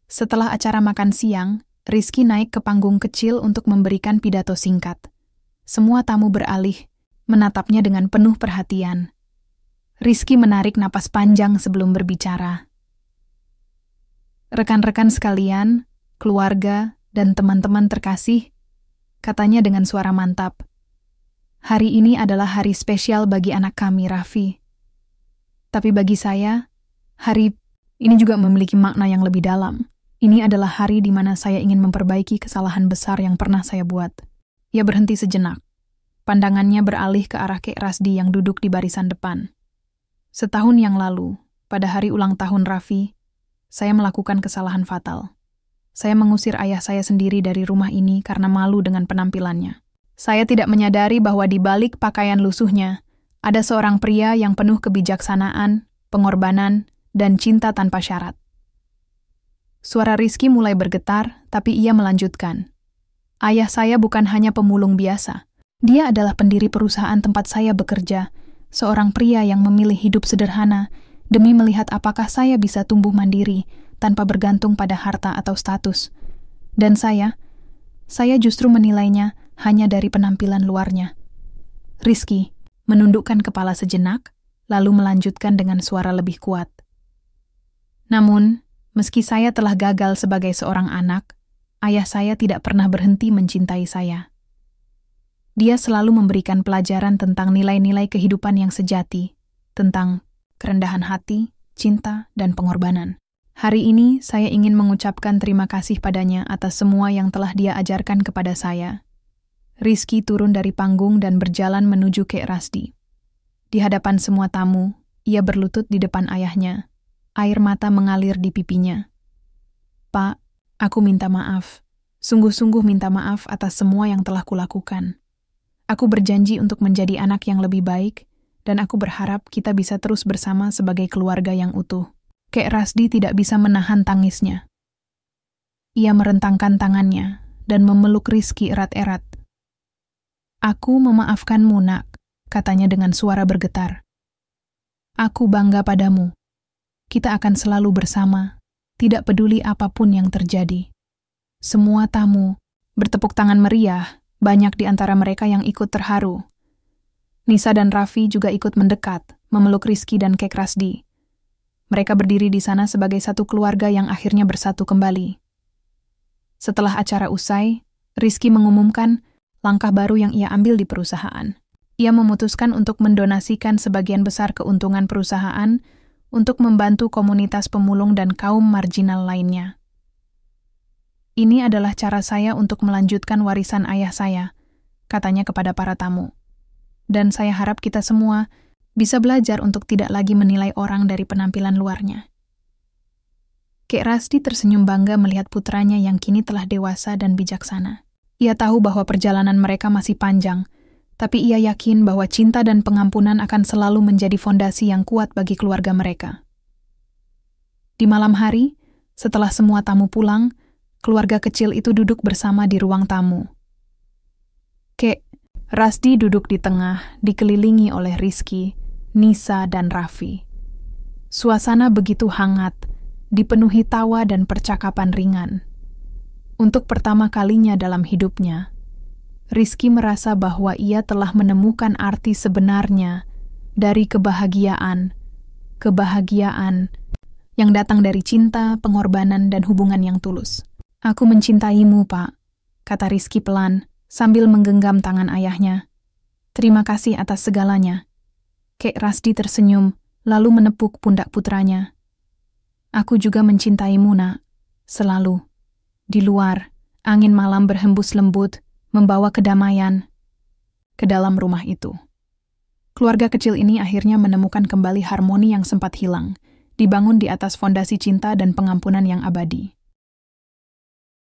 Setelah acara makan siang, Rizky naik ke panggung kecil untuk memberikan pidato singkat. Semua tamu beralih, menatapnya dengan penuh perhatian. Rizky menarik napas panjang sebelum berbicara. "Rekan-rekan sekalian, keluarga, dan teman-teman terkasih," katanya dengan suara mantap. "Hari ini adalah hari spesial bagi anak kami, Raffi. Tapi bagi saya, hari ini juga memiliki makna yang lebih dalam. Ini adalah hari di mana saya ingin memperbaiki kesalahan besar yang pernah saya buat." Ia berhenti sejenak. Pandangannya beralih ke arah Kek Rasdi yang duduk di barisan depan. "Setahun yang lalu, pada hari ulang tahun Raffi, saya melakukan kesalahan fatal. Saya mengusir ayah saya sendiri dari rumah ini karena malu dengan penampilannya. Saya tidak menyadari bahwa di balik pakaian lusuhnya, ada seorang pria yang penuh kebijaksanaan, pengorbanan, dan cinta tanpa syarat." Suara Rizky mulai bergetar, tapi ia melanjutkan. "Ayah saya bukan hanya pemulung biasa. Dia adalah pendiri perusahaan tempat saya bekerja, seorang pria yang memilih hidup sederhana demi melihat apakah saya bisa tumbuh mandiri tanpa bergantung pada harta atau status. Dan saya justru menilainya hanya dari penampilan luarnya." Rizky menundukkan kepala sejenak, lalu melanjutkan dengan suara lebih kuat. "Namun, meski saya telah gagal sebagai seorang anak, ayah saya tidak pernah berhenti mencintai saya. Dia selalu memberikan pelajaran tentang nilai-nilai kehidupan yang sejati, tentang kerendahan hati, cinta, dan pengorbanan. Hari ini saya ingin mengucapkan terima kasih padanya atas semua yang telah dia ajarkan kepada saya. Rizky turun dari panggung dan berjalan menuju Kek Rasdi. Di hadapan semua tamu, ia berlutut di depan ayahnya. Air mata mengalir di pipinya. "Pak, aku minta maaf. Sungguh-sungguh minta maaf atas semua yang telah kulakukan. Aku berjanji untuk menjadi anak yang lebih baik, dan aku berharap kita bisa terus bersama sebagai keluarga yang utuh." Kek Rasdi tidak bisa menahan tangisnya. Ia merentangkan tangannya dan memeluk Rizky erat-erat. "Aku memaafkanmu, Nak," katanya dengan suara bergetar. "Aku bangga padamu. Kita akan selalu bersama, tidak peduli apapun yang terjadi." Semua tamu bertepuk tangan meriah, banyak di antara mereka yang ikut terharu. Nisa dan Raffi juga ikut mendekat, memeluk Rizky dan Kek Rasdi. Mereka berdiri di sana sebagai satu keluarga yang akhirnya bersatu kembali. Setelah acara usai, Rizky mengumumkan langkah baru yang ia ambil di perusahaan. Ia memutuskan untuk mendonasikan sebagian besar keuntungan perusahaan untuk membantu komunitas pemulung dan kaum marginal lainnya. "Ini adalah cara saya untuk melanjutkan warisan ayah saya," katanya kepada para tamu. "Dan saya harap kita semua bisa belajar untuk tidak lagi menilai orang dari penampilan luarnya." Kek Rasdi tersenyum bangga melihat putranya yang kini telah dewasa dan bijaksana. Ia tahu bahwa perjalanan mereka masih panjang, tapi ia yakin bahwa cinta dan pengampunan akan selalu menjadi fondasi yang kuat bagi keluarga mereka. Di malam hari, setelah semua tamu pulang, keluarga kecil itu duduk bersama di ruang tamu. Kek Rasdi duduk di tengah, dikelilingi oleh Rizky, Nisa, dan Raffi. Suasana begitu hangat, dipenuhi tawa dan percakapan ringan. Untuk pertama kalinya dalam hidupnya, Rizky merasa bahwa ia telah menemukan arti sebenarnya dari kebahagiaan yang datang dari cinta, pengorbanan, dan hubungan yang tulus. "Aku mencintaimu, Pak," kata Rizky pelan, sambil menggenggam tangan ayahnya. "Terima kasih atas segalanya." Kek Rasdi tersenyum, lalu menepuk pundak putranya. "Aku juga mencintaimu, Nak. Selalu." Di luar, angin malam berhembus lembut, membawa kedamaian ke dalam rumah itu. Keluarga kecil ini akhirnya menemukan kembali harmoni yang sempat hilang, dibangun di atas fondasi cinta dan pengampunan yang abadi.